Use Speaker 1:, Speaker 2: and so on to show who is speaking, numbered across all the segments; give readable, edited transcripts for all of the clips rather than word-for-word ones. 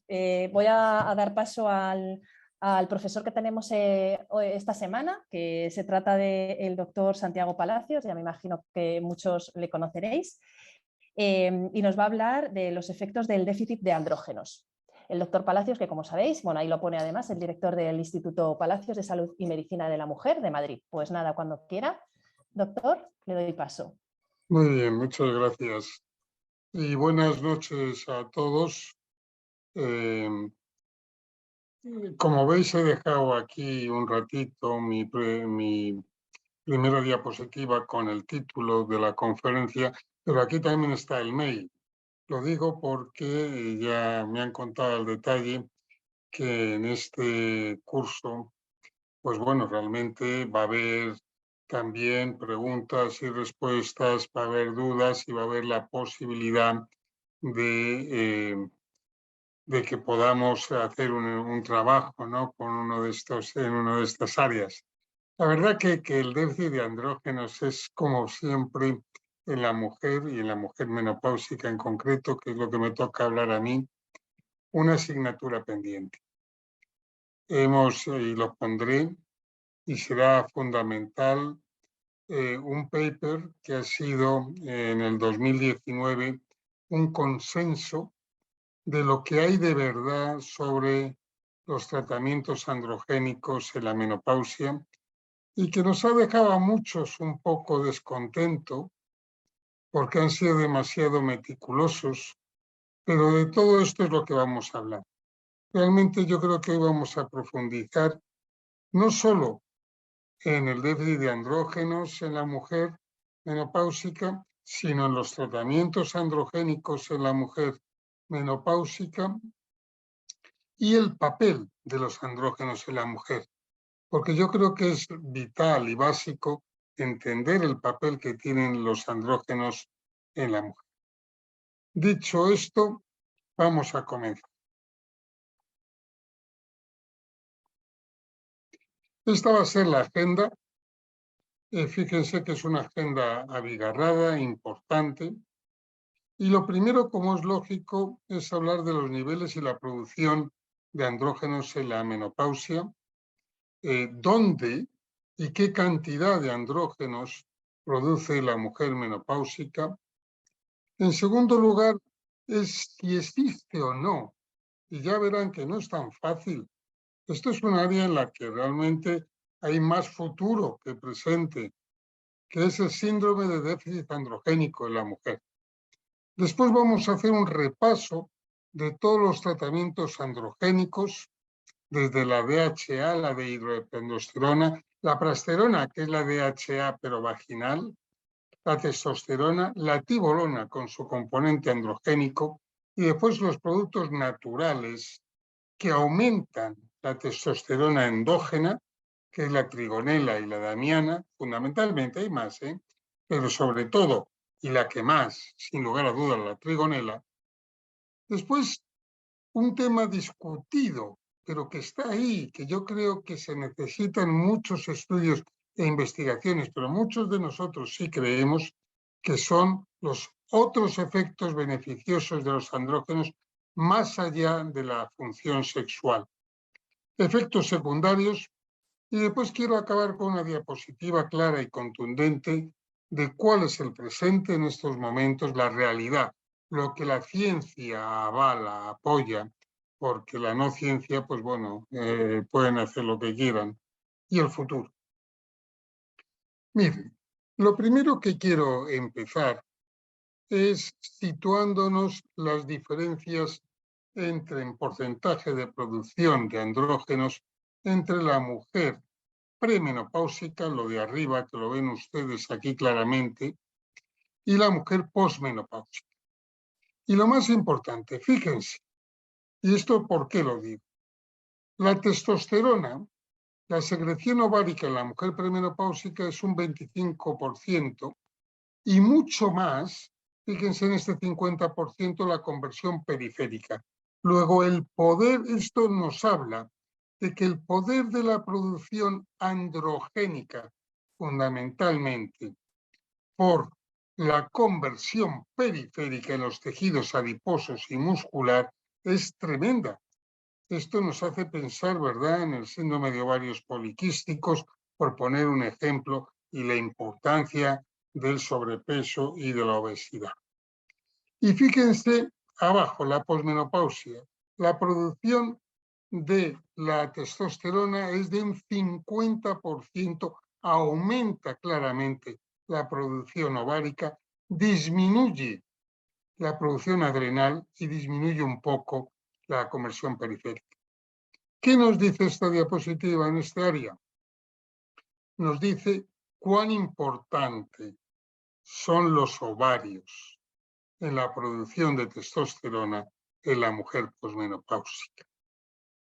Speaker 1: Voy a dar paso al profesor que tenemos esta semana, que se trata del doctor Santiago Palacios, ya me imagino que muchos le conoceréis, y nos va a hablar de los efectos del déficit de andrógenos. El doctor Palacios, que como sabéis, bueno, ahí lo pone además el director del Instituto Palacios de Salud y Medicina de la Mujer de Madrid. Pues nada, cuando quiera, doctor, le doy paso.
Speaker 2: Muy bien, muchas gracias. Y buenas noches a todos. Como veis, he dejado aquí un ratito mi primera diapositiva con el título de la conferencia, pero aquí también está el mail. Lo digo porque ya me han contado al detalle que en este curso, pues bueno, realmente va a haber también preguntas y respuestas, va a haber dudas y va a haber la posibilidad de que podamos hacer un trabajo, ¿no?, con en una de estas áreas. La verdad que el déficit de andrógenos es, como siempre, en la mujer y en la mujer menopáusica en concreto, que es lo que me toca hablar a mí, una asignatura pendiente. Y lo pondré, y será fundamental, un paper que ha sido en el 2019 un consenso de lo que hay de verdad sobre los tratamientos androgénicos en la menopausia y que nos ha dejado a muchos un poco descontento porque han sido demasiado meticulosos, pero de todo esto es lo que vamos a hablar. Realmente yo creo que hoy vamos a profundizar no solo en el déficit de andrógenos en la mujer menopáusica, sino en los tratamientos androgénicos en la mujer menopáusica y el papel de los andrógenos en la mujer, porque yo creo que es vital y básico entender el papel que tienen los andrógenos en la mujer. Dicho esto, vamos a comenzar. Esta va a ser la agenda. Fíjense que es una agenda abigarrada, importante. Y lo primero, como es lógico, es hablar de los niveles y la producción de andrógenos en la menopausia, dónde y qué cantidad de andrógenos produce la mujer menopáusica. En segundo lugar, es si existe o no, y ya verán que no es tan fácil. Esto es un área en la que realmente hay más futuro que presente, que es el síndrome de déficit androgénico en la mujer. Después vamos a hacer un repaso de todos los tratamientos androgénicos, desde la DHA, la de hidroepiandrosterona, la prasterona, que es la DHA pero vaginal, la testosterona, la tibolona con su componente androgénico y después los productos naturales que aumentan la testosterona endógena, que es la trigonela y la damiana, fundamentalmente, hay más, pero sobre todo, y la que más, sin lugar a dudas, la trigonela. Después, un tema discutido, pero que está ahí, que yo creo que se necesitan muchos estudios e investigaciones, pero muchos de nosotros sí creemos que son los otros efectos beneficiosos de los andrógenos más allá de la función sexual. Efectos secundarios, y después quiero acabar con una diapositiva clara y contundente de cuál es el presente en estos momentos, la realidad, lo que la ciencia avala, apoya, porque la no ciencia, pues bueno, pueden hacer lo que quieran, y el futuro. Miren, lo primero que quiero empezar es situándonos las diferencias en porcentaje de producción de andrógenos entre la mujer premenopáusica, lo de arriba, que lo ven ustedes aquí claramente, y la mujer posmenopáusica. Y lo más importante, fíjense, ¿y esto por qué lo digo? La testosterona, la secreción ovárica en la mujer premenopáusica es un 25% y mucho más, fíjense en este 50%, la conversión periférica. Luego el poder, esto nos habla de que el poder de la producción androgénica, fundamentalmente por la conversión periférica en los tejidos adiposos y muscular, es tremenda. Esto nos hace pensar, ¿verdad?, en el síndrome de ovarios poliquísticos, por poner un ejemplo, y la importancia del sobrepeso y de la obesidad. Y fíjense abajo, la posmenopausia. La producción de la testosterona es de un 50%, aumenta claramente la producción ovárica, disminuye la producción adrenal y disminuye un poco la conversión periférica. ¿Qué nos dice esta diapositiva en esta área? Nos dice cuán importante son los ovarios en la producción de testosterona en la mujer posmenopáusica.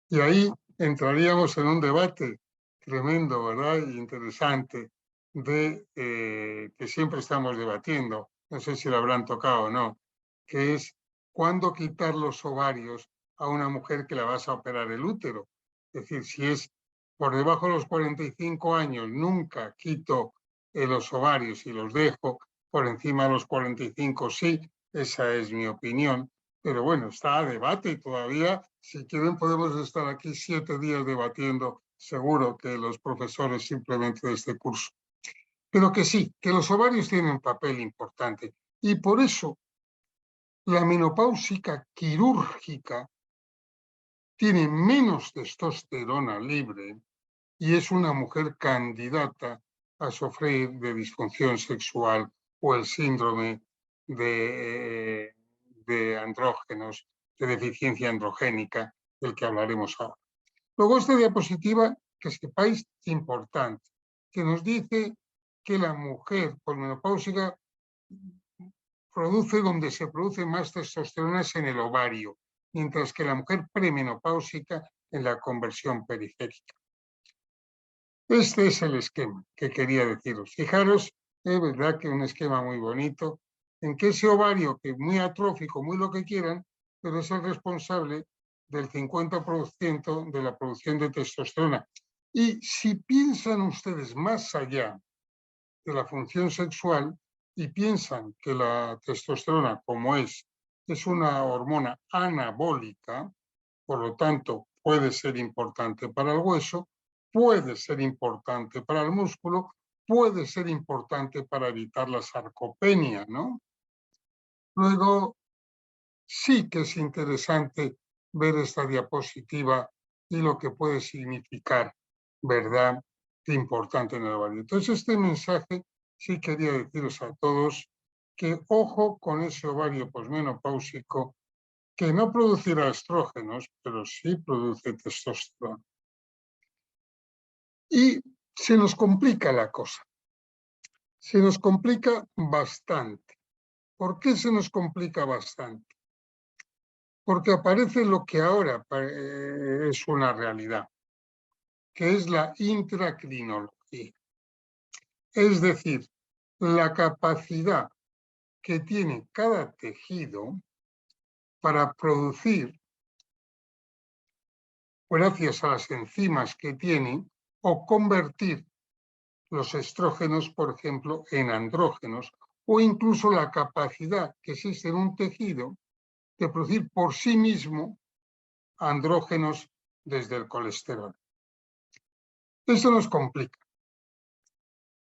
Speaker 2: Y ahí entraríamos en un debate tremendo, ¿verdad? Y interesante, de que siempre estamos debatiendo, no sé si lo habrán tocado o no, que es cuándo quitar los ovarios a una mujer que la vas a operar el útero. Es decir, si es por debajo de los 45 años, nunca quito los ovarios y los dejo, por encima de los 45 sí, esa es mi opinión. Pero bueno, está a debate y todavía, si quieren, podemos estar aquí 7 días debatiendo, seguro que los profesores simplemente de este curso. Pero que sí, que los ovarios tienen un papel importante. Y por eso la menopáusica quirúrgica tiene menos testosterona libre y es una mujer candidata a sufrir de disfunción sexual o el síndrome de andrógenos, de deficiencia androgénica, del que hablaremos ahora. Luego, esta diapositiva, que sepáis, importante, que nos dice que la mujer posmenopáusica produce donde se produce más testosterona en el ovario, mientras que la mujer premenopáusica en la conversión periférica. Este es el esquema que quería deciros. Fijaros, es verdad que un esquema muy bonito, en que ese ovario, que es muy atrófico, muy lo que quieran, pero es el responsable del 50% de la producción de testosterona. Y si piensan ustedes más allá de la función sexual y piensan que la testosterona, como es una hormona anabólica, por lo tanto puede ser importante para el hueso, puede ser importante para el músculo, puede ser importante para evitar la sarcopenia, ¿no? Luego, sí que es interesante ver esta diapositiva y lo que puede significar, ¿verdad?, de importante en el ovario. Entonces, este mensaje sí quería deciros a todos que ojo con ese ovario posmenopáusico que no producirá estrógenos, pero sí produce testosterona. Y se nos complica la cosa. Se nos complica bastante. ¿Por qué se nos complica bastante? Porque aparece lo que ahora es una realidad, que es la intracrinología. Es decir, la capacidad que tiene cada tejido para producir, gracias a las enzimas que tiene, o convertir los estrógenos, por ejemplo, en andrógenos, o incluso la capacidad que existe en un tejido de producir por sí mismo andrógenos desde el colesterol. Esto nos complica.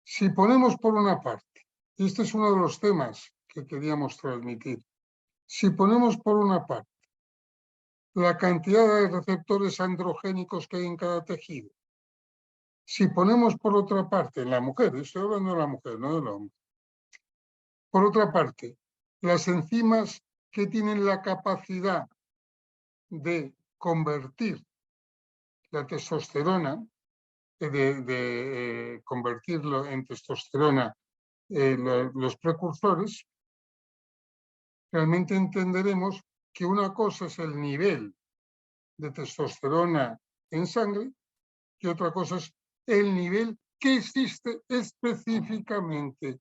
Speaker 2: Si ponemos por una parte, y este es uno de los temas que queríamos transmitir, si ponemos por una parte la cantidad de receptores androgénicos que hay en cada tejido, si ponemos por otra parte en la mujer, estoy hablando de la mujer, no del hombre, por otra parte, las enzimas que tienen la capacidad de convertir la testosterona, de convertirlo en testosterona, los precursores, realmente entenderemos que una cosa es el nivel de testosterona en sangre y otra cosa es el nivel que existe específicamente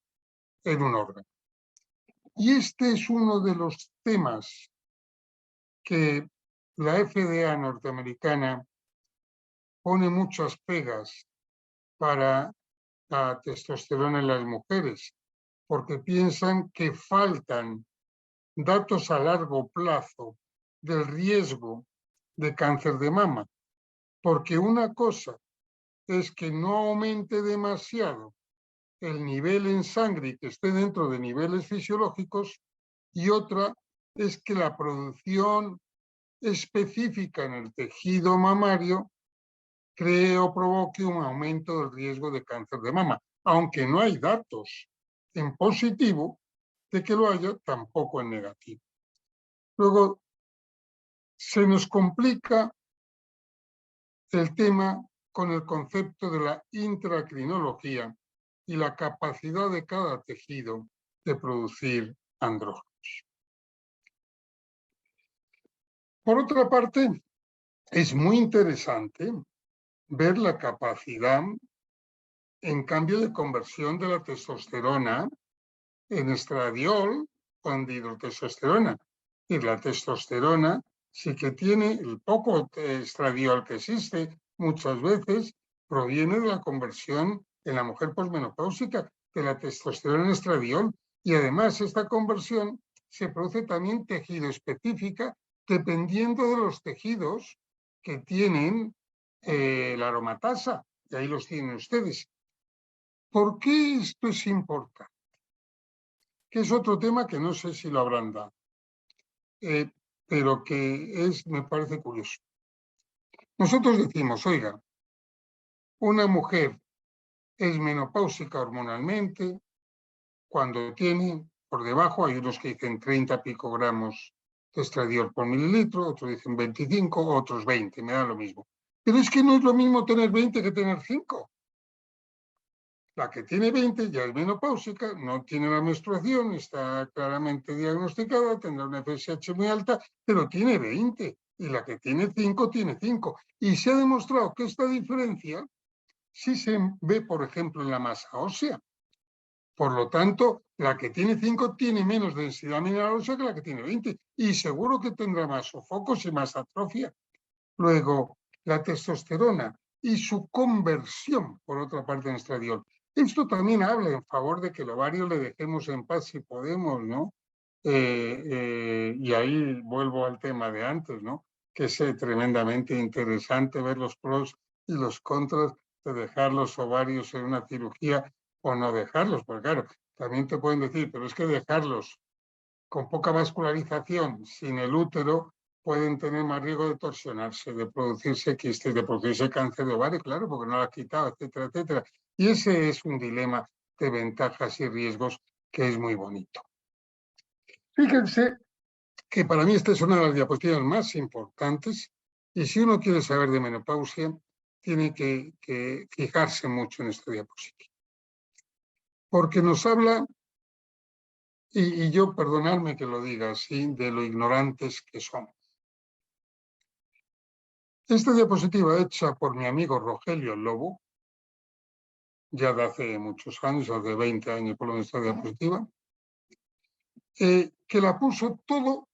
Speaker 2: en un órgano. Y este es uno de los temas que la FDA norteamericana pone muchas pegas para la testosterona en las mujeres, porque piensan que faltan datos a largo plazo del riesgo de cáncer de mama, porque una cosa es que no aumente demasiado el nivel en sangre y que esté dentro de niveles fisiológicos, y otra es que la producción específica en el tejido mamario cree o provoque un aumento del riesgo de cáncer de mama, aunque no hay datos en positivo de que lo haya, tampoco en negativo. Luego, se nos complica el tema con el concepto de la intracrinología y la capacidad de cada tejido de producir andrógenos. Por otra parte, es muy interesante ver la capacidad, en cambio, de conversión de la testosterona en estradiol o en dihidrotestosterona. Y la testosterona sí que tiene el poco estradiol que existe, muchas veces proviene de la conversión en la mujer posmenopáusica de la testosterona en estradiol. Y además esta conversión se produce también tejido específica dependiendo de los tejidos que tienen la aromatasa. Y ahí los tienen ustedes. ¿Por qué esto es importante? Que es otro tema que no sé si lo habrán dado, pero que me parece curioso. Nosotros decimos, oiga, una mujer es menopáusica hormonalmente cuando tiene por debajo, hay unos que dicen 30 picogramos de estradiol por mililitro, otros dicen 25, otros 20, me da lo mismo. Pero es que no es lo mismo tener 20 que tener 5. La que tiene 20 ya es menopáusica, no tiene la menstruación, está claramente diagnosticada, tendrá una FSH muy alta, pero tiene 20. Y la que tiene 5 tiene 5. Y se ha demostrado que esta diferencia sí se ve, por ejemplo, en la masa ósea. Por lo tanto, la que tiene 5 tiene menos densidad mineral ósea que la que tiene 20. Y seguro que tendrá más sofocos y más atrofia. Luego, la testosterona y su conversión, por otra parte, en estradiol. Esto también habla en favor de que el ovario le dejemos en paz si podemos, ¿no? Y ahí vuelvo al tema de antes, ¿no? Que es tremendamente interesante ver los pros y los contras de dejar los ovarios en una cirugía o no dejarlos, porque claro, también te pueden decir, pero es que dejarlos con poca vascularización, sin el útero, pueden tener más riesgo de torsionarse, de producirse quistes, de producirse cáncer de ovario, claro, porque no lo has quitado, etcétera, etcétera. Y ese es un dilema de ventajas y riesgos que es muy bonito. Fíjense que para mí esta es una de las diapositivas más importantes, y si uno quiere saber de menopausia, tiene que fijarse mucho en esta diapositiva. Porque nos habla, y yo perdonadme que lo diga así, de lo ignorantes que somos. Esta diapositiva hecha por mi amigo Rogelio Lobo, ya de hace muchos años, hace 20 años por lo menos esta diapositiva, que la puso todo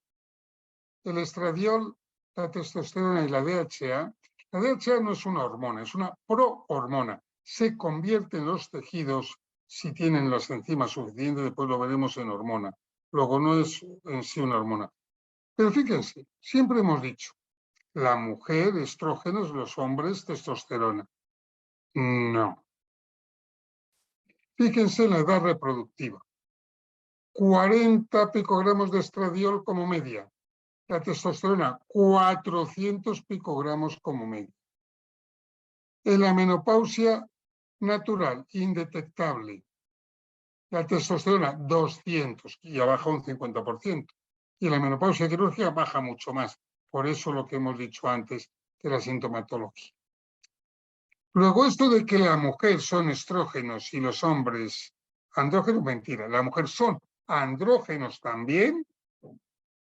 Speaker 2: el estradiol, la testosterona y la DHA. La DHA no es una hormona, es una prohormona. Se convierte en los tejidos si tienen las enzimas suficientes, después lo veremos en hormona. Luego no es en sí una hormona. Pero fíjense, siempre hemos dicho, la mujer estrógenos, los hombres testosterona. No. Fíjense en la edad reproductiva. 40 picogramos de estradiol como media. La testosterona, 400 picogramos como media. En la menopausia natural, indetectable, la testosterona, 200, y ya baja un 50%. Y en la menopausia quirúrgica baja mucho más. Por eso lo que hemos dicho antes de la sintomatología. Luego, esto de que la mujer son estrógenos y los hombres andrógenos, mentira. La mujer son andrógenos también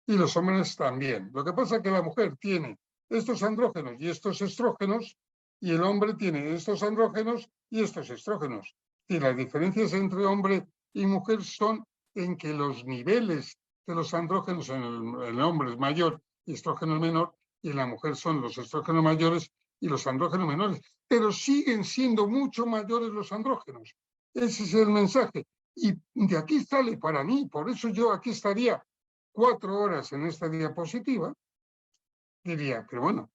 Speaker 2: y los hombres también. Lo que pasa es que la mujer tiene estos andrógenos y estos estrógenos y el hombre tiene estos andrógenos y estos estrógenos. Y las diferencias entre hombre y mujer son en que los niveles de los andrógenos en el hombre es mayor y estrógeno es menor, y en la mujer son los estrógenos mayores y los andrógenos menores, pero siguen siendo mucho mayores los andrógenos. Ese es el mensaje. Y de aquí sale para mí, por eso yo aquí estaría 4 horas en esta diapositiva, diría, pero bueno,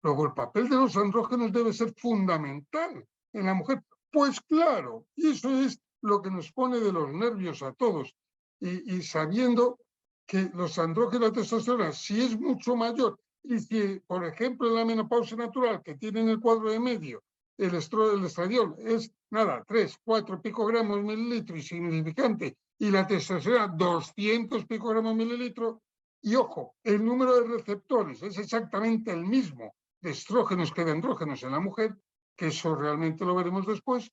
Speaker 2: luego el papel de los andrógenos debe ser fundamental en la mujer. Pues claro, y eso es lo que nos pone de los nervios a todos. Y sabiendo que los andrógenos, la testosterona, si es mucho mayor, y si, por ejemplo, en la menopausia natural, que tienen el cuadro de medio, el estradiol es nada, 3, 4 picogramos mililitro insignificante, y la testosterona 200 picogramos mililitro, y ojo, el número de receptores es exactamente el mismo de estrógenos que de andrógenos en la mujer, que eso realmente lo veremos después,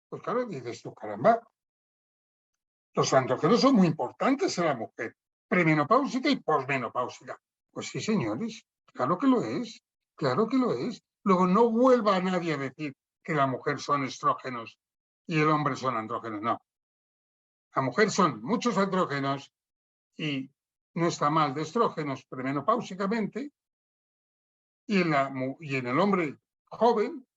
Speaker 2: pues claro, dices tú, caramba, los andrógenos son muy importantes en la mujer, premenopáusica y posmenopáusica. Pues sí, señores, claro que lo es, claro que lo es. Luego no vuelva a nadie a decir que la mujer son estrógenos y el hombre son andrógenos, no. La mujer son muchos andrógenos y no está mal de estrógenos premenopáusicamente, y en el hombre joven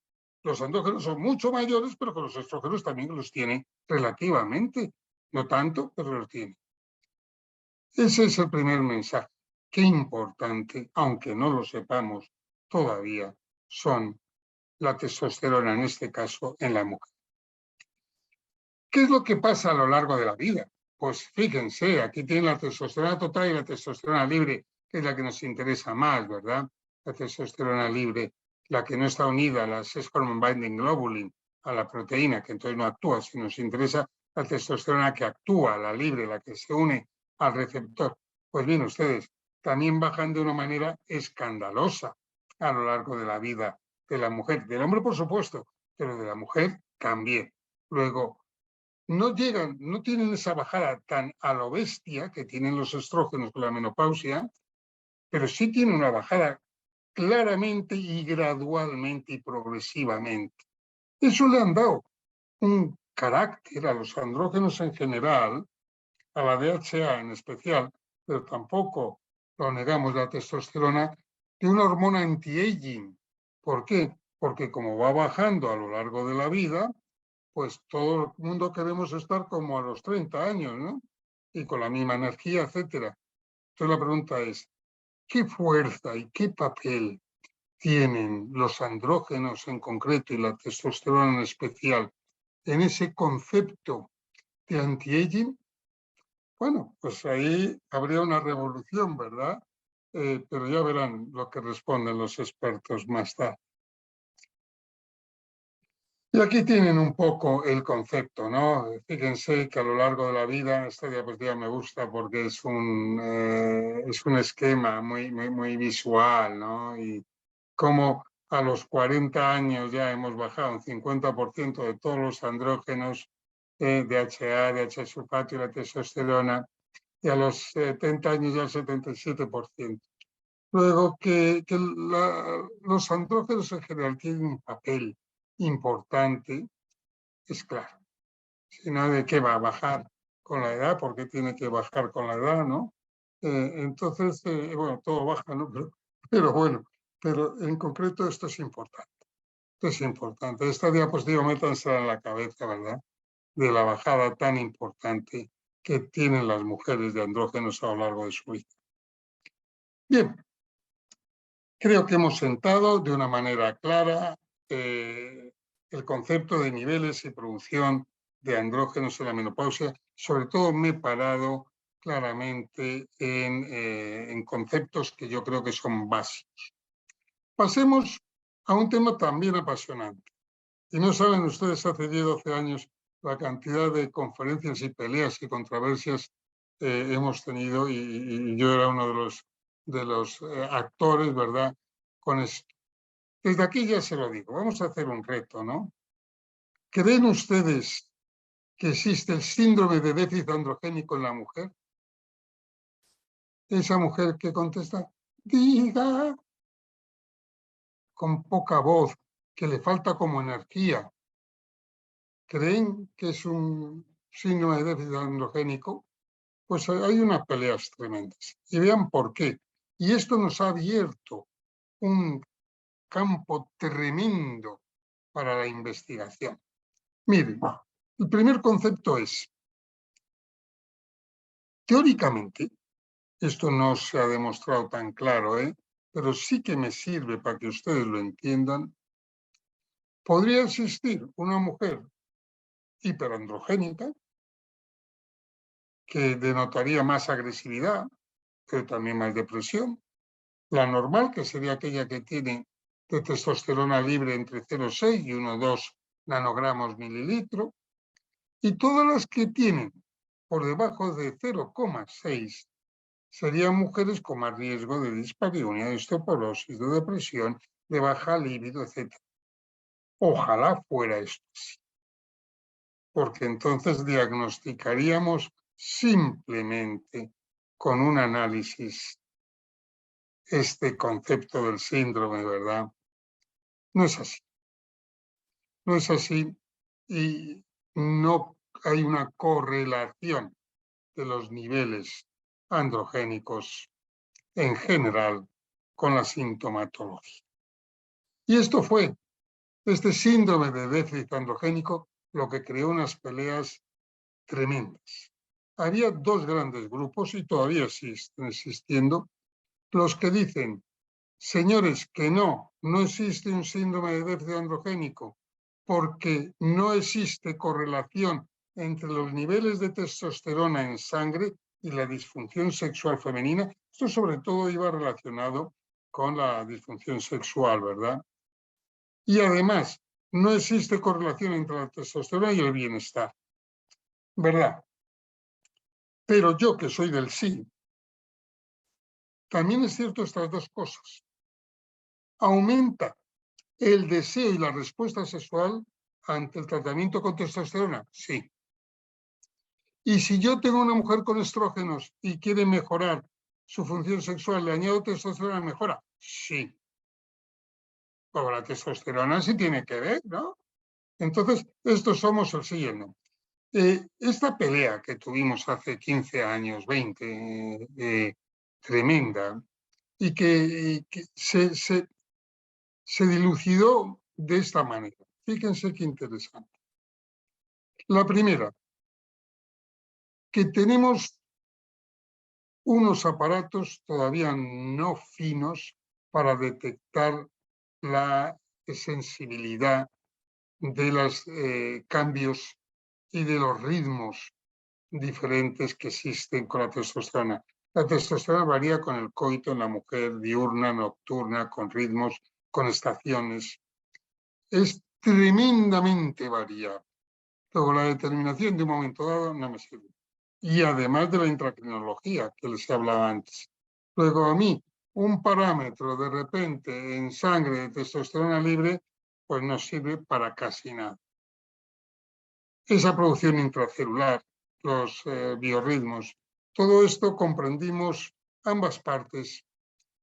Speaker 2: los andrógenos son mucho mayores, pero que los estrógenos también los tiene relativamente. No tanto, pero los tiene. Ese es el primer mensaje. Qué importante, aunque no lo sepamos todavía, son la testosterona, en este caso, en la mujer. ¿Qué es lo que pasa a lo largo de la vida? Pues fíjense, aquí tienen la testosterona total y la testosterona libre, que es la que nos interesa más, ¿verdad? La testosterona libre, la que no está unida a la sex hormone binding globulin, a la proteína, que entonces no actúa. Si nos interesa la testosterona que actúa, la libre, la que se une al receptor. Pues bien, ustedes también bajan de una manera escandalosa a lo largo de la vida de la mujer. Del hombre, por supuesto, pero de la mujer también. Luego, no llegan, no tienen esa bajada tan a lo bestia que tienen los estrógenos con la menopausia, pero sí tienen una bajada claramente y gradualmente y progresivamente. Eso le han dado un carácter a los andrógenos en general, a la DHA en especial, pero tampoco lo negamos, la testosterona, de una hormona anti-aging. ¿Por qué? Porque como va bajando a lo largo de la vida, pues todo el mundo queremos estar como a los 30 años, ¿no? Y con la misma energía, etcétera. Entonces la pregunta es, ¿qué fuerza y qué papel tienen los andrógenos en concreto y la testosterona en especial en ese concepto de anti-aging? Bueno, pues ahí habría una revolución, ¿verdad? Pero ya verán lo que responden los expertos más tarde. Y aquí tienen un poco el concepto, ¿no? Fíjense que a lo largo de la vida, esta diapositiva me gusta porque es un esquema muy visual, ¿no? Y como a los 40 años ya hemos bajado un 50% de todos los andrógenos, DHA, DHA sulfato y la testosterona, y a los 70 años ya el 77%. Luego los andrógenos en general tienen un papel importante, es claro. Si no, ¿de qué va a bajar con la edad? ¿Por qué tiene que bajar con la edad, no? Entonces, bueno, todo baja, ¿no? Pero bueno, pero en concreto esto es importante. Esto es importante. Esta diapositiva métanse en la cabeza, ¿verdad? De la bajada tan importante que tienen las mujeres de andrógenos a lo largo de su vida. Bien, creo que hemos sentado de una manera clara el concepto de niveles y producción de andrógenos en la menopausia. Sobre todo me he parado claramente en conceptos que yo creo que son básicos. Pasemos a un tema también apasionante. Y no saben ustedes, hace 10 o 12 años, la cantidad de conferencias y peleas y controversias hemos tenido, y yo era uno de los actores, ¿verdad?, con esto. Desde aquí ya se lo digo, vamos a hacer un reto, ¿no? ¿Creen ustedes que existe el síndrome de déficit androgénico en la mujer? Esa mujer que contesta, diga, con poca voz, que le falta como energía. ¿Creen que es un síndrome de déficit androgénico? Pues hay unas peleas tremendas. Y vean por qué. Y esto nos ha abierto un campo tremendo para la investigación. Miren, el primer concepto es, teóricamente, esto no se ha demostrado tan claro, pero sí que me sirve para que ustedes lo entiendan. Podría existir una mujer hiperandrogénica que denotaría más agresividad, pero también más depresión. La normal, que sería aquella que tiene de testosterona libre entre 0,6 y 1,2 nanogramos mililitro. Y todas las que tienen por debajo de 0,6 serían mujeres con más riesgo de dispareunia, de osteoporosis, de depresión, de baja libido, etc. Ojalá fuera esto así, porque entonces diagnosticaríamos simplemente con un análisis este concepto del síndrome, ¿verdad? No es así. No es así y no hay una correlación de los niveles androgénicos en general con la sintomatología. Y esto fue, este síndrome de déficit androgénico, lo que creó unas peleas tremendas. Había dos grandes grupos, y todavía siguen existiendo, los que dicen, señores, que no existe un síndrome de déficit androgénico, porque no existe correlación entre los niveles de testosterona en sangre y la disfunción sexual femenina. Esto sobre todo iba relacionado con la disfunción sexual, ¿verdad? Y además, no existe correlación entre la testosterona y el bienestar, ¿verdad? Pero yo, que soy del sí, también es cierto estas dos cosas. Aumenta el deseo y la respuesta sexual ante el tratamiento con testosterona, sí. Y si yo tengo una mujer con estrógenos y quiere mejorar su función sexual, ¿le añado testosterona, mejora? Sí. Pero la testosterona sí tiene que ver, ¿no? Entonces, estos somos el sí y el no. Esta pelea que tuvimos hace 15 años, 20, tremenda, y que se dilucidó de esta manera. Fíjense qué interesante. La primera, que tenemos unos aparatos todavía no finos para detectar la sensibilidad de los cambios y de los ritmos diferentes que existen con la testosterona. La testosterona varía con el coito en la mujer, diurna, nocturna, con ritmos, con estaciones. Es tremendamente variable. Luego, la determinación de un momento dado no me sirve. Y además de la intracrinología que les hablaba antes. Luego, a mí, un parámetro de repente en sangre de testosterona libre, pues no sirve para casi nada. Esa producción intracelular, los biorritmos, todo esto comprendimos ambas partes,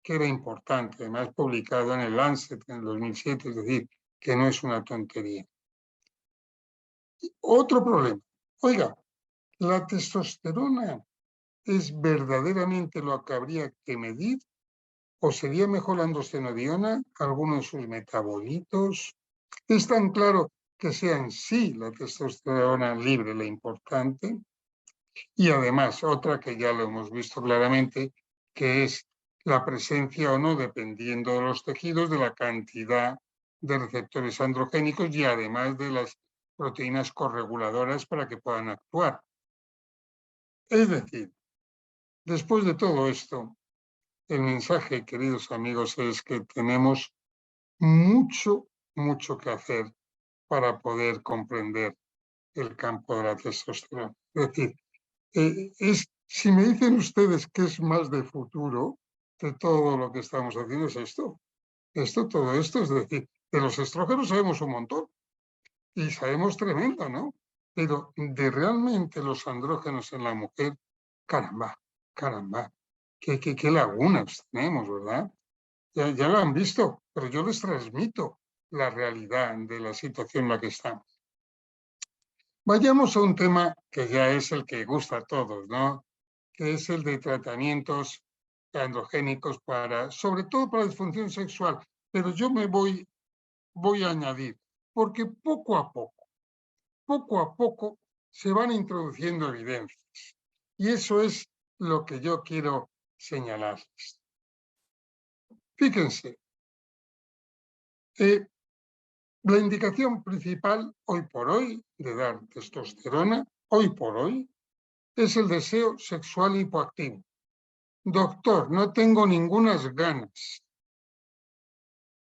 Speaker 2: que era importante, además publicado en el Lancet en el 2007, es decir, que no es una tontería. Otro problema. Oiga, la testosterona es verdaderamente lo que habría que medir, o sería mejor la androstenediona, alguno de sus metabolitos. Es tan claro que sea en sí la testosterona libre la importante. Y además, otra que ya lo hemos visto claramente, que es la presencia o no, dependiendo de los tejidos, de la cantidad de receptores androgénicos y además de las proteínas correguladoras para que puedan actuar. Es decir, después de todo esto, el mensaje, queridos amigos, es que tenemos mucho que hacer para poder comprender el campo de la testosterona. Es decir, si me dicen ustedes que es más de futuro de todo lo que estamos haciendo, es esto. Todo esto, es decir, de los estrógenos sabemos un montón y sabemos tremendo, ¿no? Pero de realmente los andrógenos en la mujer, caramba, qué lagunas tenemos, ¿verdad? Ya lo han visto, pero yo les transmito la realidad de la situación en la que estamos. Vayamos a un tema que ya es el que gusta a todos, ¿no? Que es el de tratamientos androgénicos sobre todo para la disfunción sexual. Pero yo me voy a añadir, porque poco a poco se van introduciendo evidencias. Y eso es lo que yo quiero señalarles. Fíjense, la indicación principal hoy por hoy de dar testosterona, hoy por hoy, es el deseo sexual hipoactivo. Doctor, no tengo ningunas ganas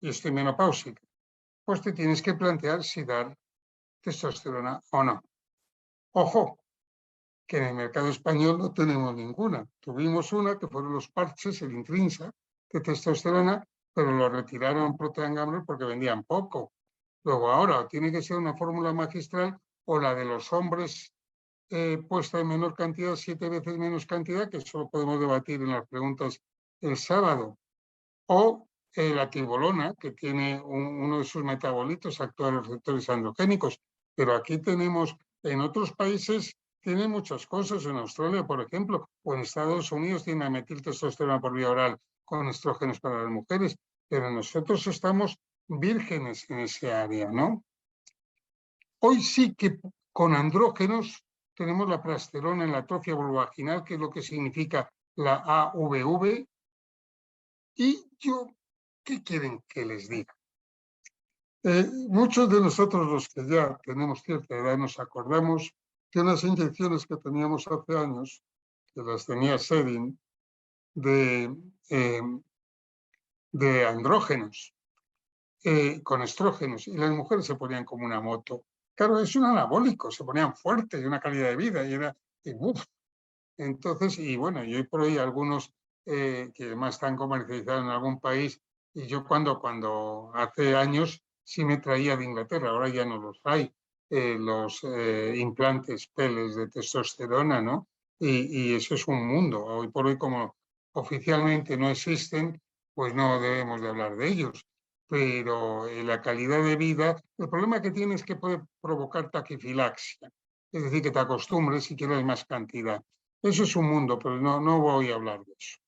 Speaker 2: y estoy menopáusica. Pues te tienes que plantear si dar testosterona o no. Ojo, que en el mercado español no tenemos ninguna. Tuvimos una que fueron los parches, el Intrinsa, de testosterona, pero lo retiraron Procter & Gamble porque vendían poco. Luego ahora tiene que ser una fórmula magistral o la de los hombres puesta en menor cantidad, 7 veces menos cantidad, que eso lo podemos debatir en las preguntas el sábado. O la tibolona, que tiene uno de sus metabolitos actúa en los receptores androgénicos. Pero aquí tenemos, en otros países, tienen muchas cosas. En Australia, por ejemplo, o en Estados Unidos tiene metiltestosterona por vía oral con estrógenos para las mujeres. Pero nosotros estamos vírgenes en ese área, ¿no? Hoy sí que con andrógenos tenemos la prasterona en la atrofia vulvovaginal, que es lo que significa la AVV. Y yo, ¿qué quieren que les diga? Muchos de nosotros, los que ya tenemos cierta edad, nos acordamos de unas inyecciones que teníamos hace años, que las tenía Sedin, de andrógenos, con estrógenos, y las mujeres se ponían como una moto. Claro, es un anabólico, se ponían fuertes, de una calidad de vida, y era, entonces, y bueno, y hoy por hoy algunos que además están comercializados en algún país, y yo cuando hace años sí me traía de Inglaterra, ahora ya no los hay, los implantes peles de testosterona, ¿no? Y eso es un mundo. Hoy por hoy, como oficialmente no existen, pues no debemos de hablar de ellos. Pero la calidad de vida, el problema que tiene es que puede provocar taquifilaxia, es decir, que te acostumbres si quieres más cantidad. Eso es un mundo, pero no voy a hablar de eso.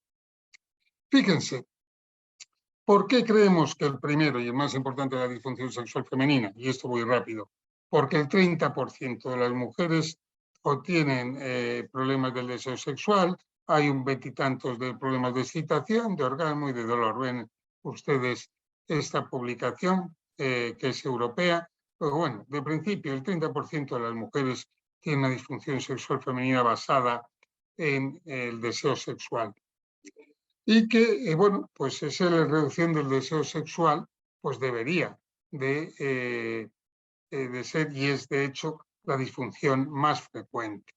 Speaker 2: Fíjense, ¿por qué creemos que el primero y el más importante es la disfunción sexual femenina? Y esto voy rápido. Porque el 30% de las mujeres o tienen problemas del deseo sexual, hay un veintitantos de problemas de excitación, de orgasmo y de dolor. Ven ustedes esta publicación que es europea. Pero bueno, de principio el 30% de las mujeres tienen una disfunción sexual femenina basada en el deseo sexual. Y que, bueno, pues esa reducción del deseo sexual, pues debería de ser, y es de hecho la disfunción más frecuente.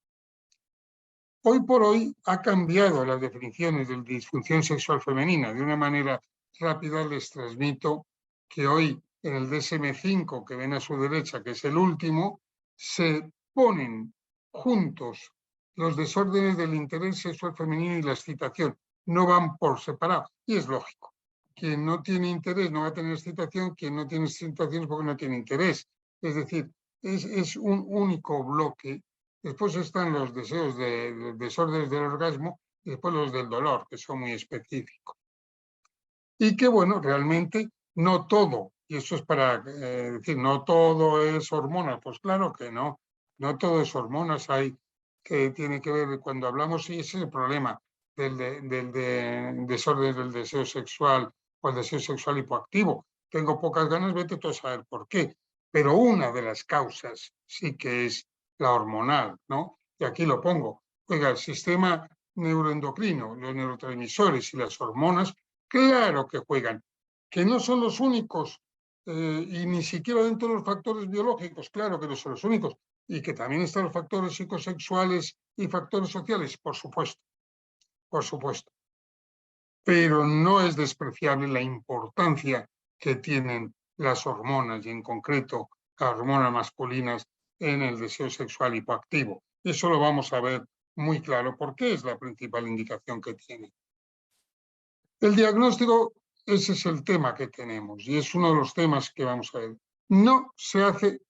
Speaker 2: Hoy por hoy ha cambiado las definiciones de disfunción sexual femenina. De una manera rápida les transmito que hoy en el DSM-5, que ven a su derecha, que es el último, se ponen juntos los desórdenes del interés sexual femenino y la excitación. No van por separado. Y es lógico. Quien no tiene interés no va a tener excitación, quien no tiene excitación es porque no tiene interés. Es decir, es un único bloque. Después están los deseos de desórdenes del orgasmo y después los del dolor, que son muy específicos. Y que, bueno, realmente no todo, y eso es para decir, no todo es hormonas. Pues claro que no todo es hormonas. Hay que tiene que ver, cuando hablamos, y ese es el problema del desorden del deseo sexual o el deseo sexual hipoactivo. Tengo pocas ganas, vete tú a saber por qué. Pero una de las causas sí que es la hormonal, ¿no? Y aquí lo pongo. Oiga, el sistema neuroendocrino, los neurotransmisores y las hormonas, claro que juegan, que no son los únicos y ni siquiera dentro de los factores biológicos, claro que no son los únicos, y que también están los factores psicosexuales y factores sociales, por supuesto, pero no es despreciable la importancia que tienen las hormonas y en concreto las hormonas masculinas en el deseo sexual hipoactivo. Eso lo vamos a ver muy claro porque es la principal indicación que tiene. El diagnóstico, ese es el tema que tenemos y es uno de los temas que vamos a ver. No se hace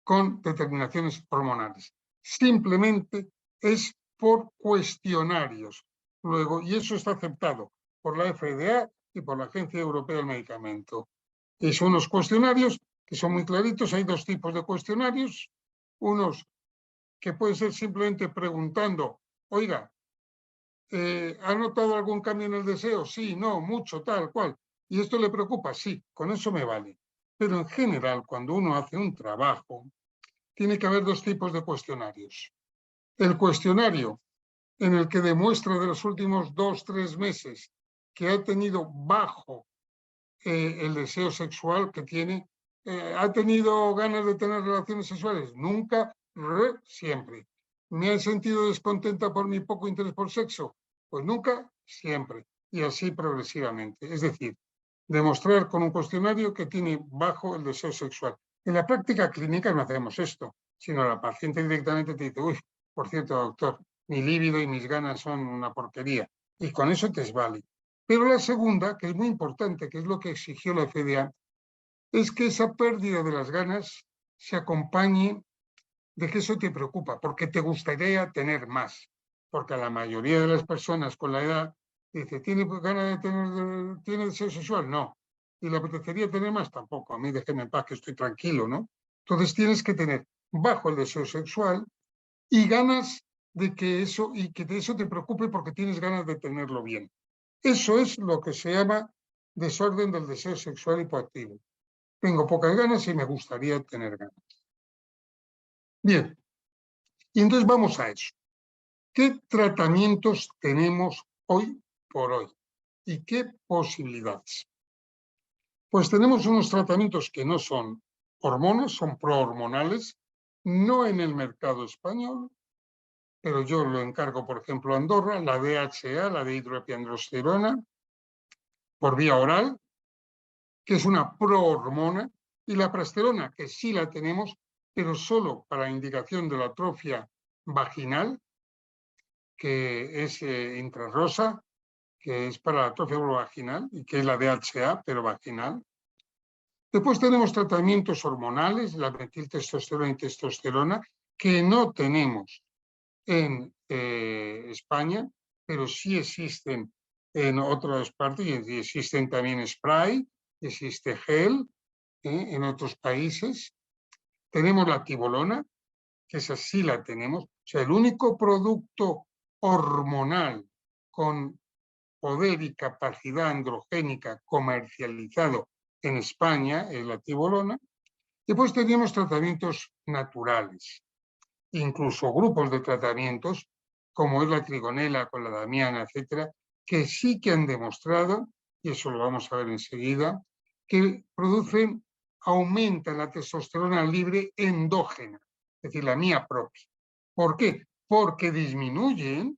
Speaker 2: con determinaciones hormonales, simplemente es por cuestionarios. Luego, y eso está aceptado por la FDA y por la Agencia Europea del Medicamento. Y son unos cuestionarios que son muy claritos. Hay dos tipos de cuestionarios. Unos que pueden ser simplemente preguntando, oiga, ¿ha notado algún cambio en el deseo? Sí, no, mucho, tal cual. ¿Y esto le preocupa? Sí, con eso me vale. Pero en general, cuando uno hace un trabajo, tiene que haber dos tipos de cuestionarios. El cuestionario en el que demuestra de los últimos 2-3 meses que ha tenido bajo el deseo sexual que tiene. ¿Ha tenido ganas de tener relaciones sexuales? Nunca, siempre. ¿Me he sentido descontenta por mi poco interés por sexo? Pues nunca, siempre. Y así progresivamente. Es decir, demostrar con un cuestionario que tiene bajo el deseo sexual. En la práctica clínica no hacemos esto, sino la paciente directamente te dice, uy, por cierto, doctor, mi líbido y mis ganas son una porquería. Y con eso te vale. Pero la segunda, que es muy importante, que es lo que exigió la FDA, es que esa pérdida de las ganas se acompañe de que eso te preocupa, porque te gustaría tener más. Porque a la mayoría de las personas con la edad dice, ¿tiene ganas de tener, tiene deseo sexual? No. ¿Y le apetecería tener más? Tampoco. A mí déjeme en paz, que estoy tranquilo, ¿no? Entonces tienes que tener bajo el deseo sexual y ganas de que eso, y que de eso te preocupe porque tienes ganas de tenerlo bien. Eso es lo que se llama desorden del deseo sexual hipoactivo. Tengo pocas ganas y me gustaría tener ganas. Bien, y entonces vamos a eso. ¿Qué tratamientos tenemos hoy por hoy? ¿Y qué posibilidades? Pues tenemos unos tratamientos que no son hormonas, son prohormonales, no en el mercado español, pero yo lo encargo, por ejemplo, a Andorra, la DHA, la dihidroepiandrosterona, por vía oral, que es una prohormona, y la prasterona, que sí la tenemos, pero solo para indicación de la atrofia vaginal, que es intrarrosa, que es para la atrofia vaginal, y que es la DHA, pero vaginal. Después tenemos tratamientos hormonales, la metiltestosterona y testosterona, que no tenemos en España, pero sí existen en otras partes, y existen también spray, existe gel en otros países. Tenemos la tibolona, que esa sí la tenemos. O sea, el único producto hormonal con poder y capacidad androgénica comercializado en España es la tibolona. Después teníamos tratamientos naturales, incluso grupos de tratamientos, como es la trigonela con la damiana, etcétera, que sí que han demostrado, y eso lo vamos a ver enseguida, que producen, aumentan la testosterona libre endógena, es decir, la mía propia. ¿Por qué? Porque disminuyen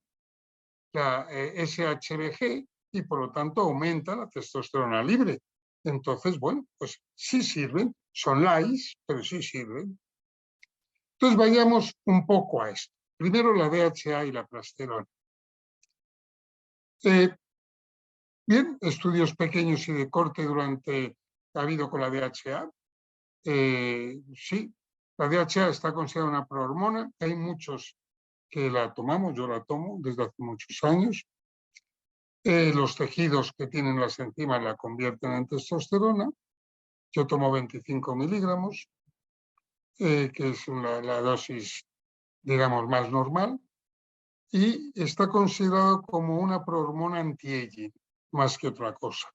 Speaker 2: la SHBG y por lo tanto aumenta la testosterona libre. Entonces, bueno, pues sí sirven, son lights, pero sí sirven. Entonces vayamos un poco a esto. Primero la DHA y la prasterona. Bien, estudios pequeños y de corte ha habido con la DHA. Sí, la DHA está considerada una prohormona. Hay muchos que la tomamos, yo la tomo desde hace muchos años. Los tejidos que tienen las enzimas la convierten en testosterona. Yo tomo 25 miligramos, que es la dosis, digamos, más normal. Y está considerado como una prohormona anti-aging, más que otra cosa.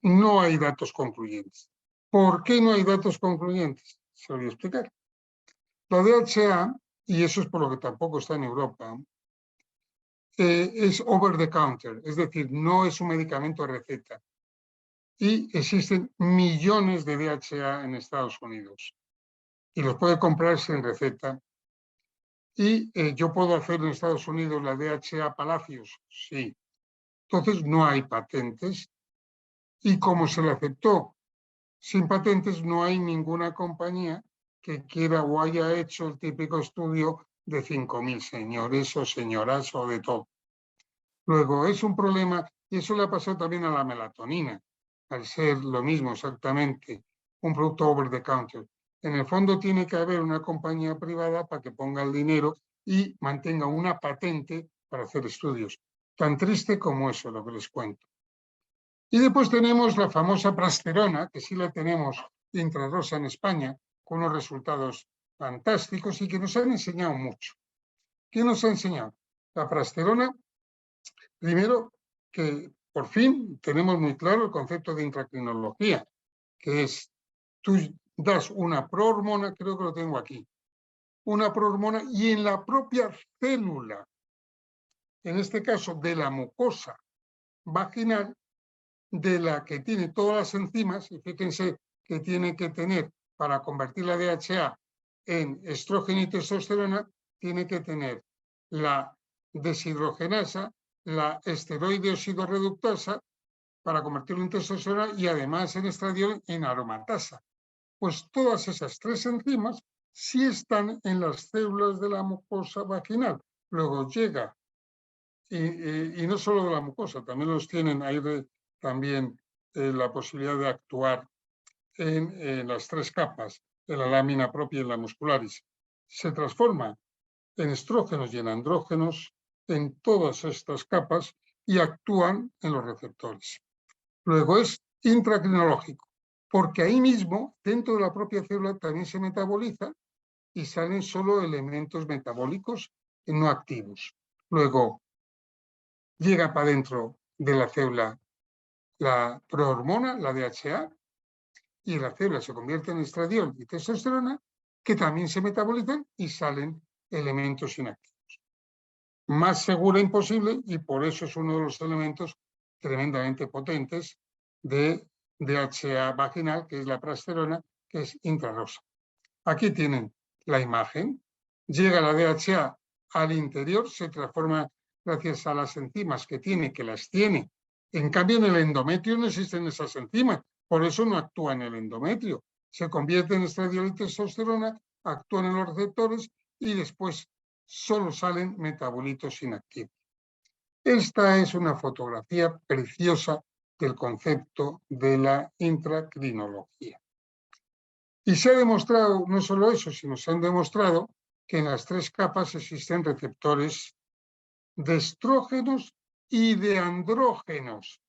Speaker 2: No hay datos concluyentes. ¿Por qué no hay datos concluyentes? Se lo voy a explicar. La DHA, y eso es por lo que tampoco está en Europa, es over the counter, es decir, no es un medicamento de receta. Y existen millones de DHA en Estados Unidos. Y los puede comprar sin receta. Y yo puedo hacer en Estados Unidos la DHA Palacios, sí. Entonces no hay patentes. Y como se le aceptó sin patentes, no hay ninguna compañía que quiera o haya hecho el típico estudio de 5.000 señores o señoras o de todo. Luego, es un problema, y eso le ha pasado también a la melatonina, al ser lo mismo exactamente, un producto over the counter. En el fondo tiene que haber una compañía privada para que ponga el dinero y mantenga una patente para hacer estudios. Tan triste como eso, lo que les cuento. Y después tenemos la famosa prasterona, que sí la tenemos intrarrosa en España, con unos resultados fantásticos y que nos han enseñado mucho. ¿Qué nos ha enseñado? La prasterona, primero, que por fin tenemos muy claro el concepto de intracrinología, que es, tú das una prohormona, creo que lo tengo aquí, una prohormona y en la propia célula, en este caso de la mucosa vaginal, de la que tiene todas las enzimas, y fíjense que tiene que tener, para convertir la DHA en estrógeno y testosterona, tiene que tener la deshidrogenasa, la esteroide oxidorreductasa, para convertirlo en testosterona, y además en estradiol en aromatasa. Pues todas esas tres enzimas sí están en las células de la mucosa vaginal. Luego llega, y no solo de la mucosa, también los tienen ahí también la posibilidad de actuar en las tres capas, en la lámina propia y en la muscularis. Se transforma en estrógenos y en andrógenos en todas estas capas y actúan en los receptores. Luego es intracrinológico, porque ahí mismo, dentro de la propia célula, también se metaboliza y salen solo elementos metabólicos no activos. Luego llega para dentro de la célula la prohormona, la DHA, y la célula se convierte en estradiol y testosterona, que también se metabolizan y salen elementos inactivos. Más segura imposible, y por eso es uno de los elementos tremendamente potentes de DHA vaginal, que es la prasterona, que es infrarrosa. Aquí tienen la imagen. Llega la DHA al interior, se transforma gracias a las enzimas que tiene, que las tiene. En cambio, en el endometrio no existen esas enzimas, por eso no actúa en el endometrio. Se convierte en estradiol y testosterona, actúan en los receptores y después solo salen metabolitos inactivos. Esta es una fotografía preciosa del concepto de la intracrinología. Y se ha demostrado, no solo eso, sino se han demostrado que en las tres capas existen receptores de estrógenos y de andrógenos,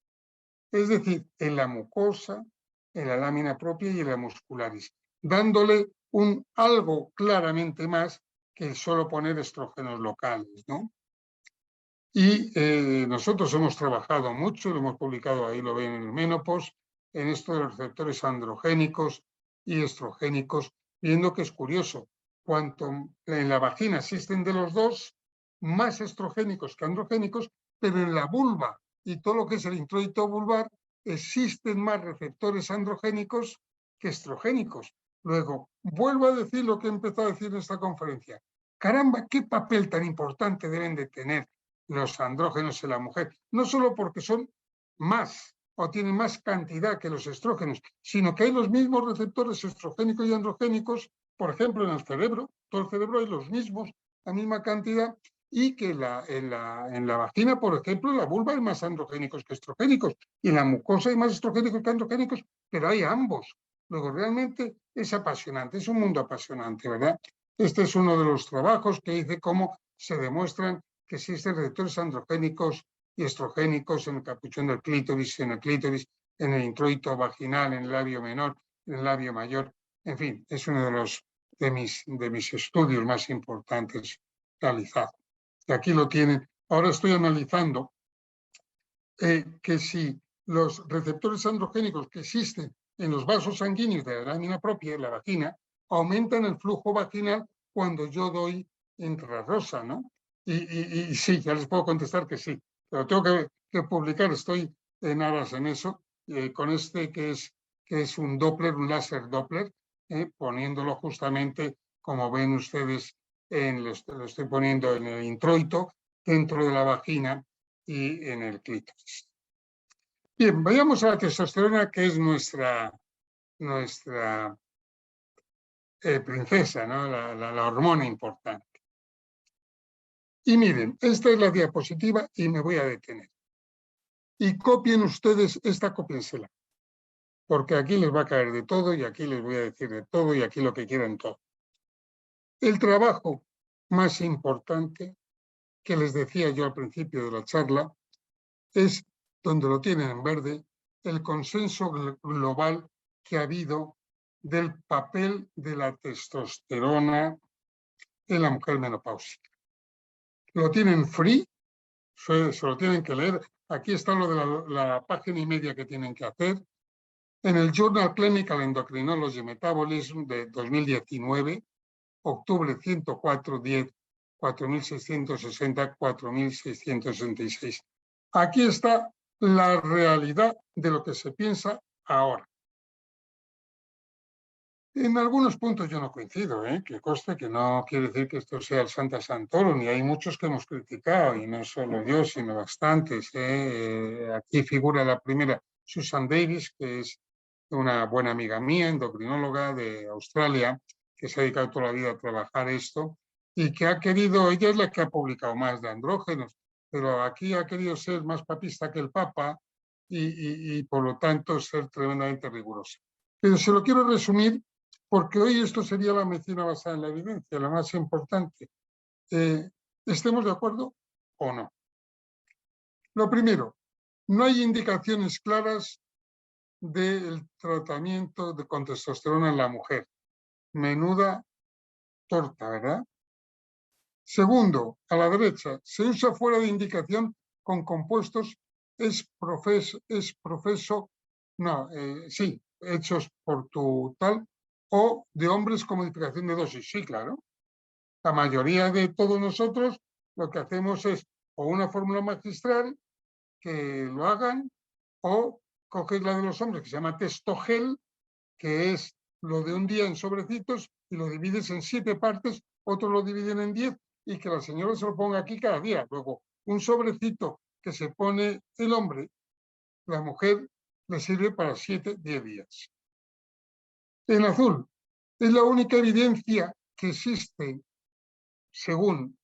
Speaker 2: es decir, en la mucosa, en la lámina propia y en la muscularis, dándole un algo claramente más que solo poner estrógenos locales, ¿no? Y nosotros hemos trabajado mucho, lo hemos publicado, ahí lo ven en el Menopause, en esto de los receptores androgénicos y estrogénicos, viendo que es curioso, cuanto en la vagina existen de los dos, más estrogénicos que androgénicos, pero en la vulva y todo lo que es el introito vulvar, existen más receptores androgénicos que estrogénicos. Luego, vuelvo a decir lo que he empezado a decir en esta conferencia. Caramba, qué papel tan importante deben de tener los andrógenos en la mujer, no solo porque son más o tienen más cantidad que los estrógenos, sino que hay los mismos receptores estrogénicos y androgénicos, por ejemplo, en el cerebro, todo el cerebro hay los mismos, la misma cantidad, y que en la vagina, por ejemplo, en la vulva hay más androgénicos que estrogénicos, y en la mucosa hay más estrogénicos que androgénicos, pero hay ambos. Luego, realmente es apasionante, es un mundo apasionante, ¿verdad? Este es uno de los trabajos que dice cómo se demuestran que existen receptores androgénicos y estrogénicos en el capuchón del clítoris, en el introito vaginal, en el labio menor, en el labio mayor. En fin, es uno de mis estudios más importantes realizados. Y aquí lo tienen. Ahora estoy analizando que si los receptores androgénicos que existen en los vasos sanguíneos de la lámina propia, en la vagina, aumentan el flujo vaginal cuando yo doy infrarrosa, ¿no? Y sí, ya les puedo contestar que sí, pero tengo que publicar, estoy en aras en eso, con este que es un Doppler, un láser Doppler, poniéndolo justamente, como ven ustedes, lo estoy poniendo en el introito, dentro de la vagina y en el clítoris. Bien, vayamos a la testosterona, que es nuestra princesa, ¿no? La hormona importante. Y miren, esta es la diapositiva y me voy a detener. Y copien ustedes esta, cópiensela, porque aquí les va a caer de todo y aquí les voy a decir de todo y aquí lo que quieran todo. El trabajo más importante que les decía yo al principio de la charla es, donde lo tienen en verde, el consenso global que ha habido del papel de la testosterona en la mujer menopáusica. Lo tienen free, se lo tienen que leer. Aquí está lo de la página y media que tienen que hacer. En el Journal Clinical Endocrinology Metabolism de 2019, octubre 104, 10, 4660, 4666. Aquí está la realidad de lo que se piensa ahora. En algunos puntos yo no coincido, que conste que no quiere decir que esto sea el Santa Santoro, ni hay muchos que hemos criticado, y no solo yo, sino bastantes. Aquí figura la primera, Susan Davis, que es una buena amiga mía, endocrinóloga de Australia, que se ha dedicado toda la vida a trabajar esto, y que ha querido, ella es la que ha publicado más de andrógenos, pero aquí ha querido ser más papista que el Papa y por lo tanto ser tremendamente rigurosa. Pero se lo quiero resumir porque hoy esto sería la medicina basada en la evidencia, la más importante. ¿Estemos de acuerdo o no? Lo primero, no hay indicaciones claras del tratamiento con testosterona en la mujer. Menuda torta, ¿verdad? Segundo, a la derecha, se usa fuera de indicación con compuestos hechos por tu tal, o de hombres con modificación de dosis. Sí, claro. La mayoría de todos nosotros lo que hacemos es o una fórmula magistral que lo hagan, o coges la de los hombres que se llama Testogel, que es lo de un día en sobrecitos y lo divides en 7 partes, otros lo dividen en 10 y que la señora se lo ponga aquí cada día. Luego, un sobrecito que se pone el hombre, la mujer le sirve para 7, 10 días. En azul, es la única evidencia que existe, según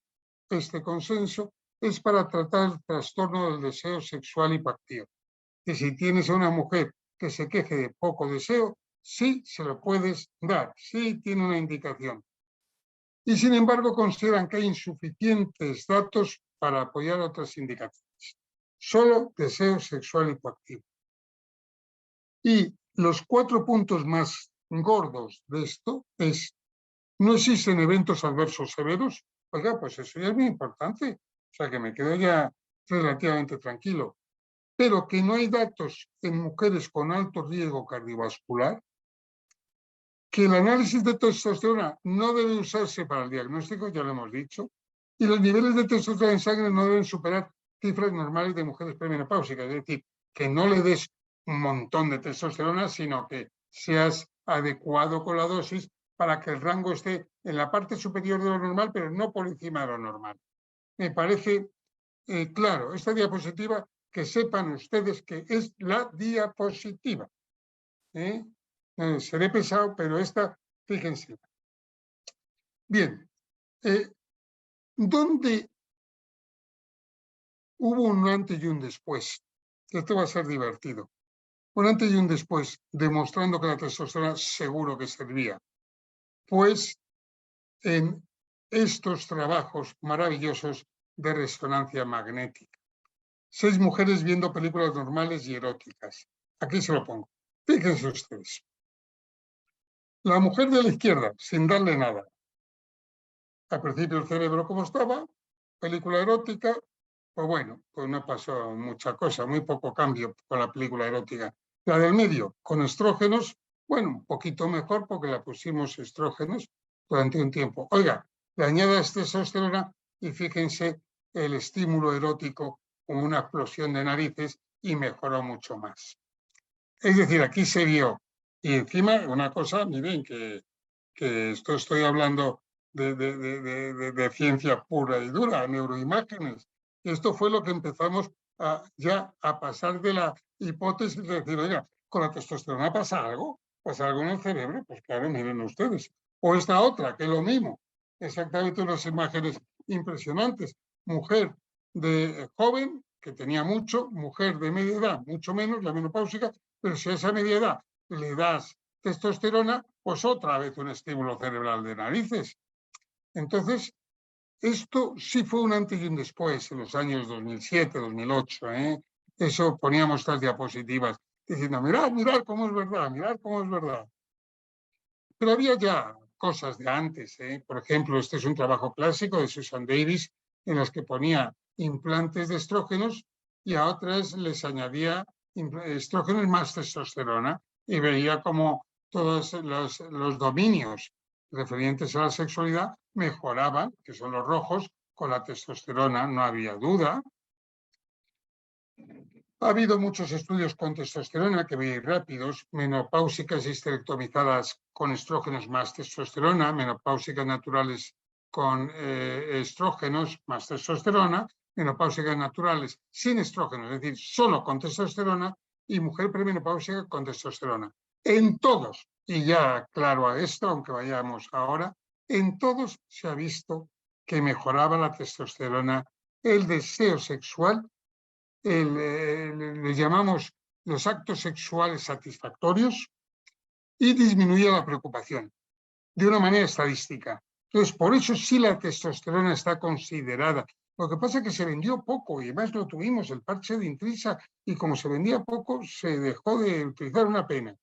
Speaker 2: este consenso, es para tratar el trastorno del deseo sexual hipoactivo. Que si tienes a una mujer que se queje de poco deseo, sí se lo puedes dar, sí tiene una indicación. Y sin embargo consideran que hay insuficientes datos para apoyar otras indicaciones. Solo deseo sexual hipoactivo. Y los 4 puntos más gordos de esto es: no existen eventos adversos severos. Oiga, pues eso ya es muy importante. O sea que me quedo ya relativamente tranquilo. Pero que no hay datos en mujeres con alto riesgo cardiovascular, que el análisis de testosterona no debe usarse para el diagnóstico, ya lo hemos dicho, y los niveles de testosterona en sangre no deben superar cifras normales de mujeres premenopáusicas, es decir, que no le des un montón de testosterona, sino que seas adecuado con la dosis para que el rango esté en la parte superior de lo normal, pero no por encima de lo normal. Me parece claro, esta diapositiva, que sepan ustedes que es la diapositiva. Seré pesado, pero esta, fíjense. Bien, ¿dónde hubo un antes y un después? Esto va a ser divertido. Un antes y un después, demostrando que la testosterona seguro que servía. Pues en estos trabajos maravillosos de resonancia magnética. 6 mujeres viendo películas normales y eróticas. Aquí se lo pongo. Fíjense ustedes. La mujer de la izquierda, sin darle nada. Al principio el cerebro como estaba, película erótica, pues bueno, pues no pasó mucha cosa, muy poco cambio con la película erótica. La del medio, con estrógenos, bueno, un poquito mejor porque la pusimos estrógenos durante un tiempo. Oiga, le añadas testosterona y fíjense el estímulo erótico como una explosión de narices y mejoró mucho más. Es decir, aquí se vio. Y encima, una cosa, miren, que esto estoy hablando de ciencia pura y dura, neuroimágenes. Esto fue lo que empezamos ya a pasar de la hipótesis de decir, oiga, con la testosterona pasa algo en el cerebro, pues claro, miren ustedes. O esta otra, que es lo mismo, exactamente unas imágenes impresionantes. Mujer de joven, que tenía mucho, mujer de media edad, mucho menos, la menopáusica, pero si a esa media edad le das testosterona, pues otra vez un estímulo cerebral de narices. Entonces, esto sí fue un antes y un después en los años 2007, 2008. Eso poníamos estas diapositivas diciendo, mirad cómo es verdad, mirad cómo es verdad. Pero había ya cosas de antes. Por ejemplo, este es un trabajo clásico de Susan Davis en los que ponía implantes de estrógenos y a otras les añadía estrógenos más testosterona y veía como todos los dominios referentes a la sexualidad mejoraban, que son los rojos, con la testosterona, no había duda. Ha habido muchos estudios con testosterona que veis rápidos, menopáusicas histerectomizadas con estrógenos más testosterona, menopáusicas naturales con estrógenos más testosterona, menopáusicas naturales sin estrógenos, es decir, solo con testosterona, y mujer premenopáusica con testosterona. En todos, y ya aclaro a esto, aunque vayamos ahora, en todos se ha visto que mejoraba la testosterona, el deseo sexual, le llamamos los actos sexuales satisfactorios, y disminuye la preocupación de una manera estadística. Entonces, por eso sí la testosterona está considerada. Lo que pasa es que se vendió poco y además lo tuvimos, el parche de Intrisa, y como se vendía poco, se dejó de utilizar, una pena.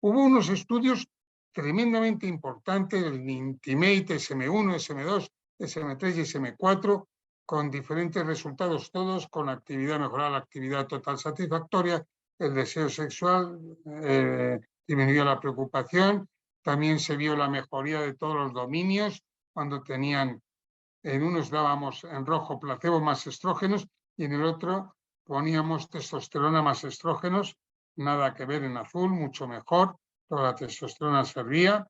Speaker 2: Hubo unos estudios tremendamente importantes, el Intimate, SM1, SM2, SM3 y SM4, con diferentes resultados todos, con actividad, mejorar la actividad total satisfactoria, el deseo sexual, disminuyó la preocupación, también se vio la mejoría de todos los dominios, cuando tenían, en unos dábamos en rojo placebo más estrógenos y en el otro poníamos testosterona más estrógenos, nada que ver en azul, mucho mejor, toda la testosterona servía.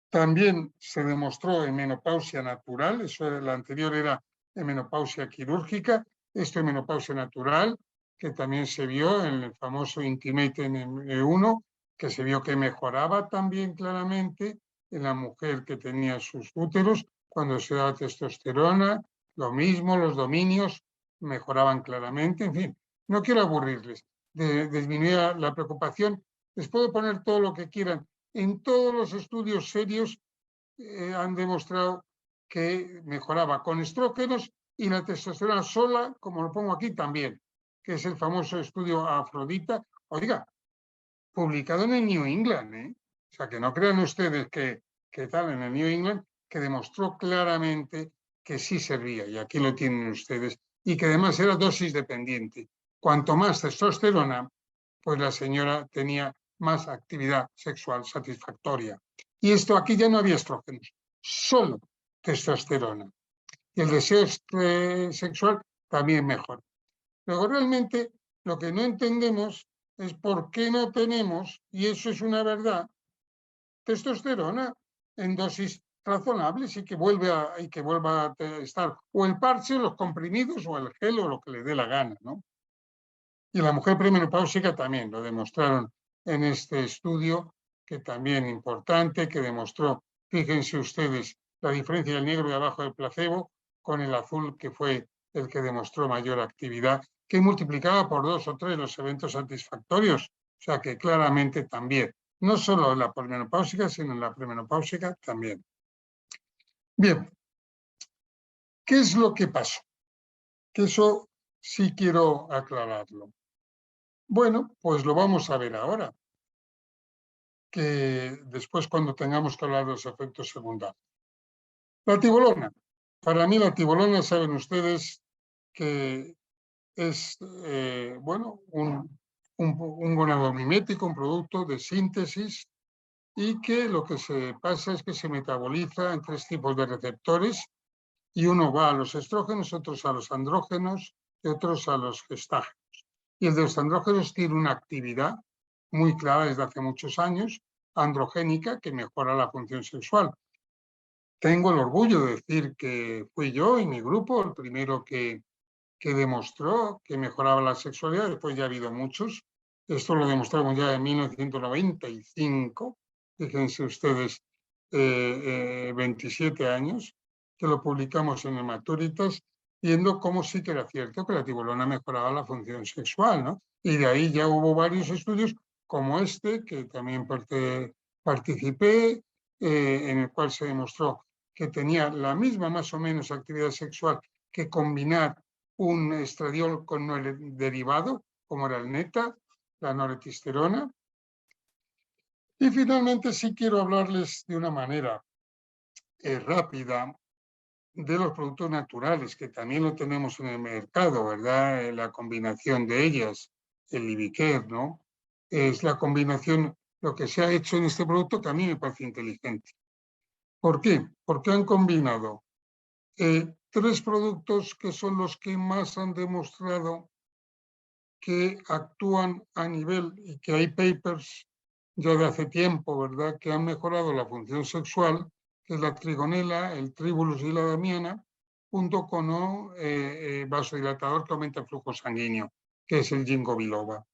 Speaker 2: También se demostró en menopausia natural, eso era, la anterior era en menopausia quirúrgica, esto en menopausia natural, que también se vio en el famoso Intimate M1, que se vio que mejoraba también claramente en la mujer que tenía sus úteros cuando se daba testosterona, lo mismo, los dominios mejoraban claramente, en fin, no quiero aburrirles, disminuía la preocupación, les puedo poner todo lo que quieran. En todos los estudios serios han demostrado que mejoraba con estrógenos y la testosterona sola, como lo pongo aquí también, que es el famoso estudio Afrodita. Oiga, publicado en el New England, ¿eh? O sea, que no crean ustedes que tal, en el New England, que demostró claramente que sí servía, y aquí lo tienen ustedes, y que además era dosis dependiente. Cuanto más testosterona, pues la señora tenía más actividad sexual satisfactoria. Y esto aquí ya no había estrógenos, solo testosterona. Y el deseo sexual también mejor. Luego, realmente, lo que no entendemos es por qué no tenemos, y eso es una verdad, testosterona en dosis razonables y que vuelva a estar o el parche, los comprimidos o el gel o lo que le dé la gana, ¿no? Y la mujer premenopáusica también lo demostraron en este estudio, que también importante, que demostró, fíjense ustedes, la diferencia del negro de abajo del placebo con el azul, que fue el que demostró mayor actividad, que multiplicaba por 2 o 3 los eventos satisfactorios. O sea que claramente también, no solo en la posmenopáusica, sino en la premenopáusica también. Bien, ¿qué es lo que pasó? Que eso sí quiero aclararlo. Bueno, pues lo vamos a ver ahora, que después cuando tengamos que hablar de los efectos secundarios. La tibolona. Para mí la tibolona, saben ustedes que es, bueno, un gonadamimético, un producto de síntesis, y que lo que se pasa es que se metaboliza en 3 tipos de receptores, y uno va a los estrógenos, otros a los andrógenos y otros a los gestágenos. Y el de los andrógenos tiene una actividad muy clara desde hace muchos años, androgénica, que mejora la función sexual. Tengo el orgullo de decir que fui yo y mi grupo el primero que demostró que mejoraba la sexualidad. Después ya ha habido muchos. Esto lo demostramos ya en 1995. Fíjense ustedes, 27 años, que lo publicamos en el Maturitas, viendo cómo sí que era cierto que la tibolona mejoraba la función sexual, ¿no? Y de ahí ya hubo varios estudios como este, que también participé, en el cual se demostró que tenía la misma más o menos actividad sexual que combinar un estradiol con un derivado, como era el neta, la noretisterona. Y finalmente sí quiero hablarles de una manera rápida de los productos naturales, que también lo tenemos en el mercado, ¿verdad? La combinación de ellas, el Livicare, ¿no? Es la combinación, lo que se ha hecho en este producto que a mí me parece inteligente. ¿Por qué? Porque han combinado tres productos que son los que más han demostrado que actúan a nivel, y que hay papers ya de hace tiempo, ¿verdad?, que han mejorado la función sexual, que es la trigonela, el tribulus y la damiana, junto con un vasodilatador que aumenta el flujo sanguíneo, que es el ginkgo biloba.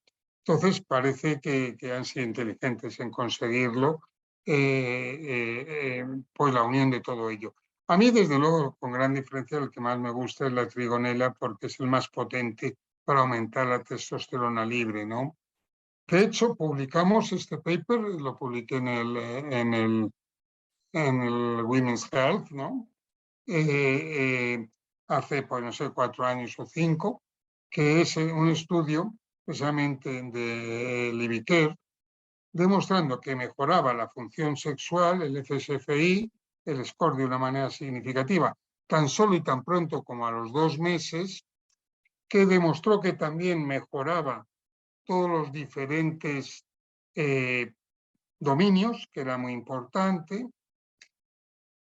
Speaker 2: Entonces, parece que han sido inteligentes en conseguirlo, pues la unión de todo ello. A mí, desde luego, con gran diferencia, el que más me gusta es la trigonela, porque es el más potente para aumentar la testosterona libre, ¿no? De hecho, publicamos este paper, lo publiqué en el Women's Health, ¿no? Hace, pues no sé, 4 años o 5, que es un estudio precisamente de Livicare, demostrando que mejoraba la función sexual, el FSFI, el score de una manera significativa, tan solo y tan pronto como a los 2 meses, que demostró que también mejoraba todos los diferentes dominios, que era muy importante,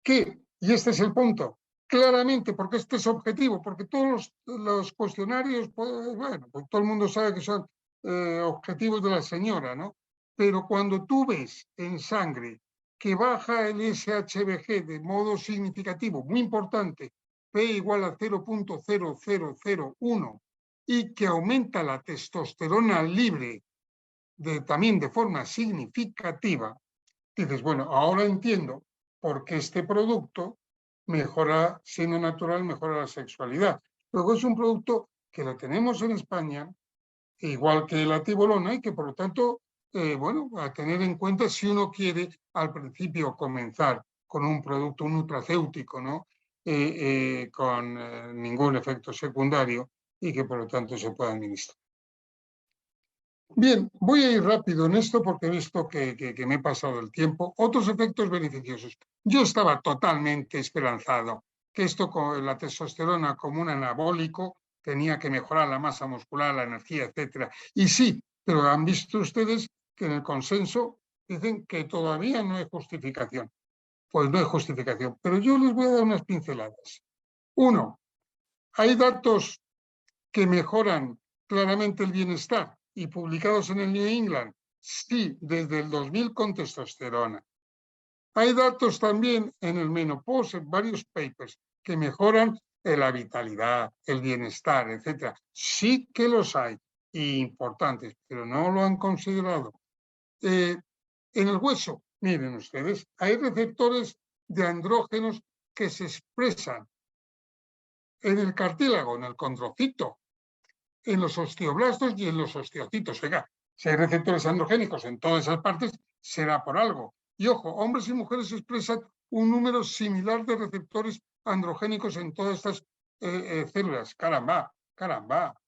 Speaker 2: y este es el punto, claramente, porque este es objetivo, porque todos los cuestionarios, pues, bueno, pues todo el mundo sabe que son objetivos de la señora, ¿no? Pero cuando tú ves en sangre que baja el SHBG de modo significativo, muy importante, P igual a 0.0001, y que aumenta la testosterona libre también de forma significativa, dices, bueno, ahora entiendo por qué este producto mejora, siendo natural, mejora la sexualidad. Luego es un producto que lo tenemos en España, igual que la tibolona, y que por lo tanto, bueno, a tener en cuenta si uno quiere al principio comenzar con un producto nutracéutico, ¿no? Con ningún efecto secundario y que por lo tanto se pueda administrar. Bien, voy a ir rápido en esto porque he visto que me he pasado el tiempo. Otros efectos beneficiosos. Yo estaba totalmente esperanzado que esto con la testosterona como un anabólico tenía que mejorar la masa muscular, la energía, etcétera. Y sí, pero han visto ustedes que en el consenso dicen que todavía no hay justificación. Pues no hay justificación. Pero yo les voy a dar unas pinceladas. Uno, hay datos que mejoran claramente el bienestar y publicados en el New England, sí, desde el 2000 con testosterona. Hay datos también en el menopause, en varios papers, que mejoran la vitalidad, el bienestar, etc. Sí que los hay, y importantes, pero no lo han considerado. En el hueso, miren ustedes, hay receptores de andrógenos que se expresan en el cartílago, en el condrocito, en los osteoblastos y en los osteocitos. Oiga, si hay receptores androgénicos en todas esas partes, será por algo. Y ojo, hombres y mujeres expresan un número similar de receptores androgénicos en todas estas células. Caramba, caramba.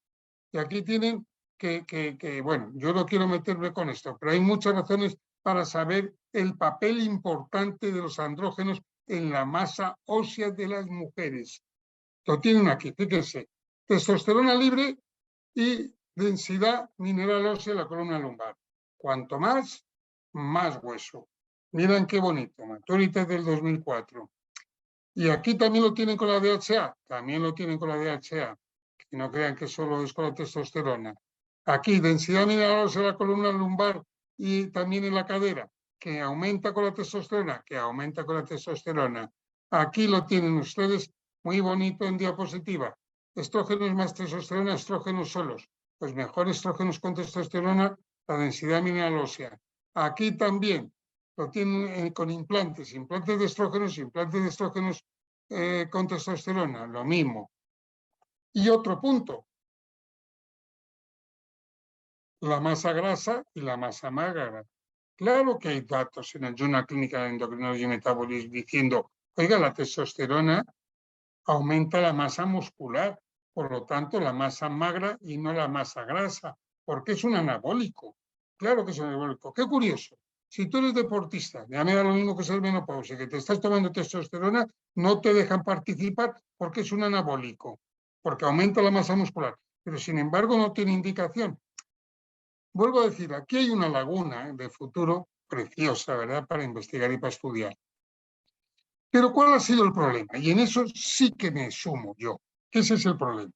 Speaker 2: Y aquí tienen que, bueno, yo no quiero meterme con esto, pero hay muchas razones para saber el papel importante de los andrógenos en la masa ósea de las mujeres. Lo tienen aquí, fíjense. Testosterona libre y densidad mineral ósea en la columna lumbar. Cuanto más, más hueso. Miren qué bonito, Maturity del 2004. Y aquí también lo tienen con la DHA, también lo tienen con la DHA, que no crean que solo es con la testosterona. Aquí, densidad mineral ósea en la columna lumbar y también en la cadera, que aumenta con la testosterona, que aumenta con la testosterona. Aquí lo tienen ustedes muy bonito en diapositiva. Estrógenos más testosterona, estrógenos solos. Pues mejor estrógenos con testosterona, la densidad mineral ósea. Aquí también lo tienen con implantes de estrógenos, con testosterona, lo mismo. Y otro punto, la masa grasa y la masa magra. Claro que hay datos en el Journal Clínica de Endocrinología y Metabolismo diciendo, oiga, la testosterona aumenta la masa muscular, por lo tanto la masa magra y no la masa grasa, porque es un anabólico. Claro que es un anabólico. Qué curioso. Si tú eres deportista, ya me da lo mismo que ser menopausia, que te estás tomando testosterona, no te dejan participar porque es un anabólico, porque aumenta la masa muscular, pero sin embargo no tiene indicación. Vuelvo a decir, aquí hay una laguna de futuro preciosa, ¿verdad?, para investigar y para estudiar. Pero ¿cuál ha sido el problema? Y en eso sí que me sumo yo. Ese es el problema.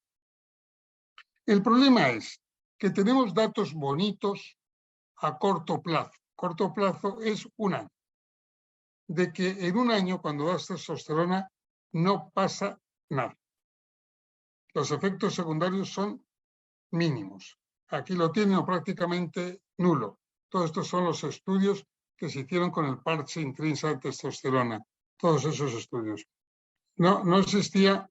Speaker 2: El problema es que tenemos datos bonitos a corto plazo. Corto plazo es un año. De que en un año, cuando das testosterona, no pasa nada. Los efectos secundarios son mínimos. Aquí lo tienen o prácticamente nulo. Todos estos son los estudios que se hicieron con el parche intrínseco de testosterona. Todos esos estudios. No existía.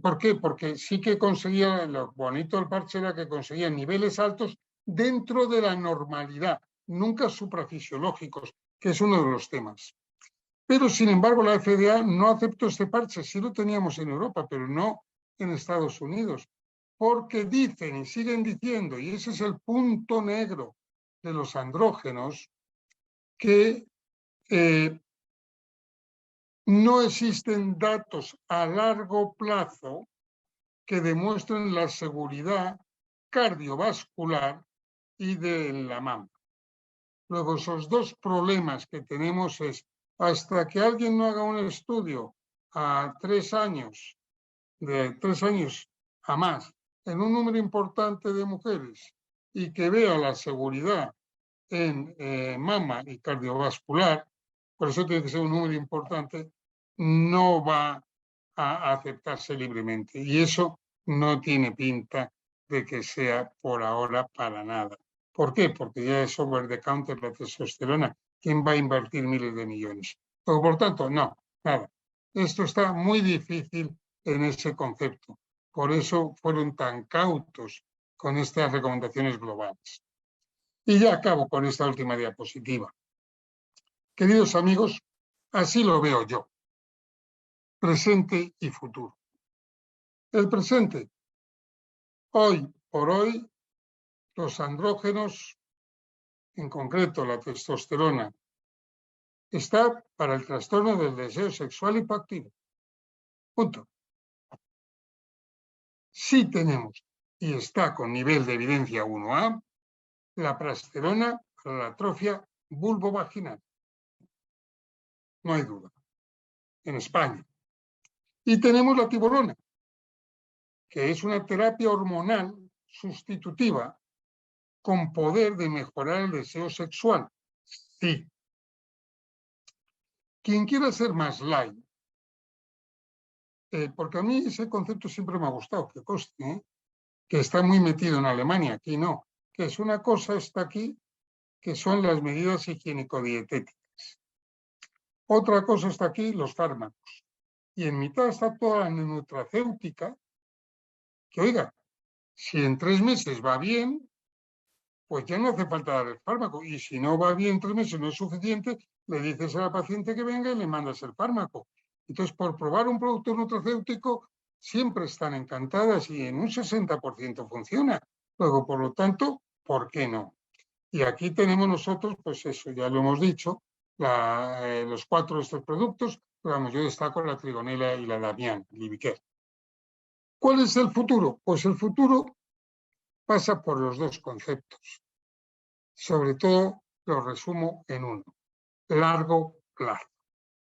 Speaker 2: ¿Por qué? Porque sí que conseguía, lo bonito del parche era que conseguía niveles altos dentro de la normalidad, nunca suprafisiológicos, que es uno de los temas. Pero, sin embargo, la FDA no aceptó este parche. Sí lo teníamos en Europa, pero no en Estados Unidos. Porque dicen y siguen diciendo, y ese es el punto negro de los andrógenos, que no existen datos a largo plazo que demuestren la seguridad cardiovascular y de la mama. Luego, esos dos problemas que tenemos es, hasta que alguien no haga un estudio a 3 años, de 3 años a más, en un número importante de mujeres y que vea la seguridad en mama y cardiovascular, por eso tiene que ser un número importante, no va a aceptarse libremente. Y eso no tiene pinta de que sea por ahora para nada. ¿Por qué? Porque ya es over the counter la testosterona. ¿Quién va a invertir miles de millones? Por tanto, no, nada. Esto está muy difícil en ese concepto. Por eso fueron tan cautos con estas recomendaciones globales. Y ya acabo con esta última diapositiva. Queridos amigos, así lo veo yo. Presente y futuro. El presente. Hoy por hoy, los andrógenos, en concreto la testosterona, está para el trastorno del deseo sexual hipoactivo. Punto. Sí tenemos, y está con nivel de evidencia 1A, la prasterona para la atrofia vulvovaginal. No hay duda. En España. Y tenemos la tibolona, que es una terapia hormonal sustitutiva con poder de mejorar el deseo sexual. Sí. Quien quiera ser más light, porque a mí ese concepto siempre me ha gustado, que conste, que está muy metido en Alemania, aquí no, que es una cosa está aquí, que son las medidas higiénico-dietéticas. Otra cosa está aquí, los fármacos. Y en mitad está toda la nutracéutica, que oiga, si en 3 meses va bien, pues ya no hace falta dar el fármaco. Y si no va bien 3 meses, no es suficiente, le dices a la paciente que venga y le mandas el fármaco. Entonces, por probar un producto nutracéutico, siempre están encantadas y en un 60% funciona. Luego, por lo tanto, ¿por qué no? Y aquí tenemos nosotros, pues eso, ya lo hemos dicho, los 4 de estos productos, pero vamos, yo destaco la trigonela y la Damián, Libiquer. ¿Cuál es el futuro? Pues el futuro pasa por los dos conceptos. Sobre todo, lo resumo en uno. Largo plazo.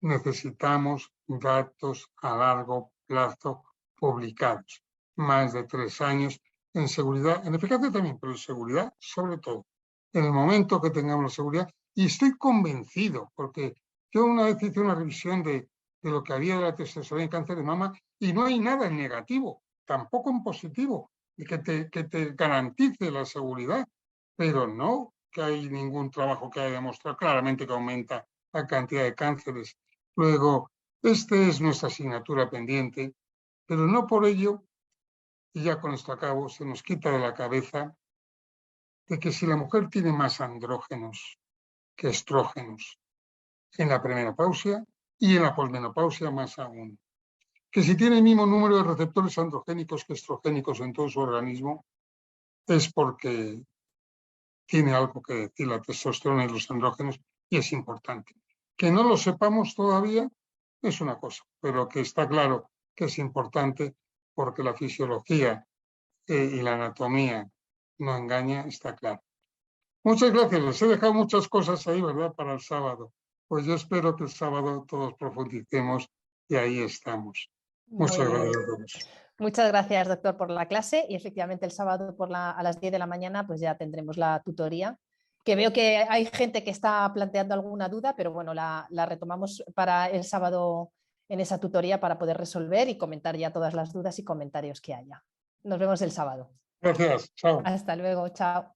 Speaker 2: Necesitamos datos a largo plazo publicados. Más de 3 años en seguridad, en eficacia también, pero en seguridad sobre todo. En el momento que tengamos la seguridad, y estoy convencido, porque yo una vez hice una revisión de lo que había de la testosterona en cáncer de mama y no hay nada en negativo, tampoco en positivo, y que te garantice la seguridad, pero no que hay ningún trabajo que haya demostrado claramente que aumenta la cantidad de cánceres. Luego, esta es nuestra asignatura pendiente, pero no por ello, y ya con esto acabo, se nos quita de la cabeza de que si la mujer tiene más andrógenos que estrógenos en la premenopausia y en la posmenopausia más aún, que si tiene el mismo número de receptores androgénicos que estrogénicos en todo su organismo, es porque tiene algo que decir la testosterona y los andrógenos y es importante. Que no lo sepamos todavía es una cosa, pero que está claro que es importante porque la fisiología y la anatomía no engaña, está claro. Muchas gracias, les he dejado muchas cosas ahí, ¿verdad?, para el sábado. Pues yo espero que el sábado todos profundicemos y ahí estamos.
Speaker 1: Muy
Speaker 2: Muchas
Speaker 1: bien.
Speaker 2: gracias a todos.
Speaker 1: Muchas gracias, doctor, por la clase y efectivamente el sábado a las 10 de la mañana pues ya tendremos la tutoría, que veo que hay gente que está planteando alguna duda, pero bueno, la retomamos para el sábado en esa tutoría para poder resolver y comentar ya todas las dudas y comentarios que haya. Nos vemos el sábado.
Speaker 2: Gracias, chao.
Speaker 1: Hasta luego, chao.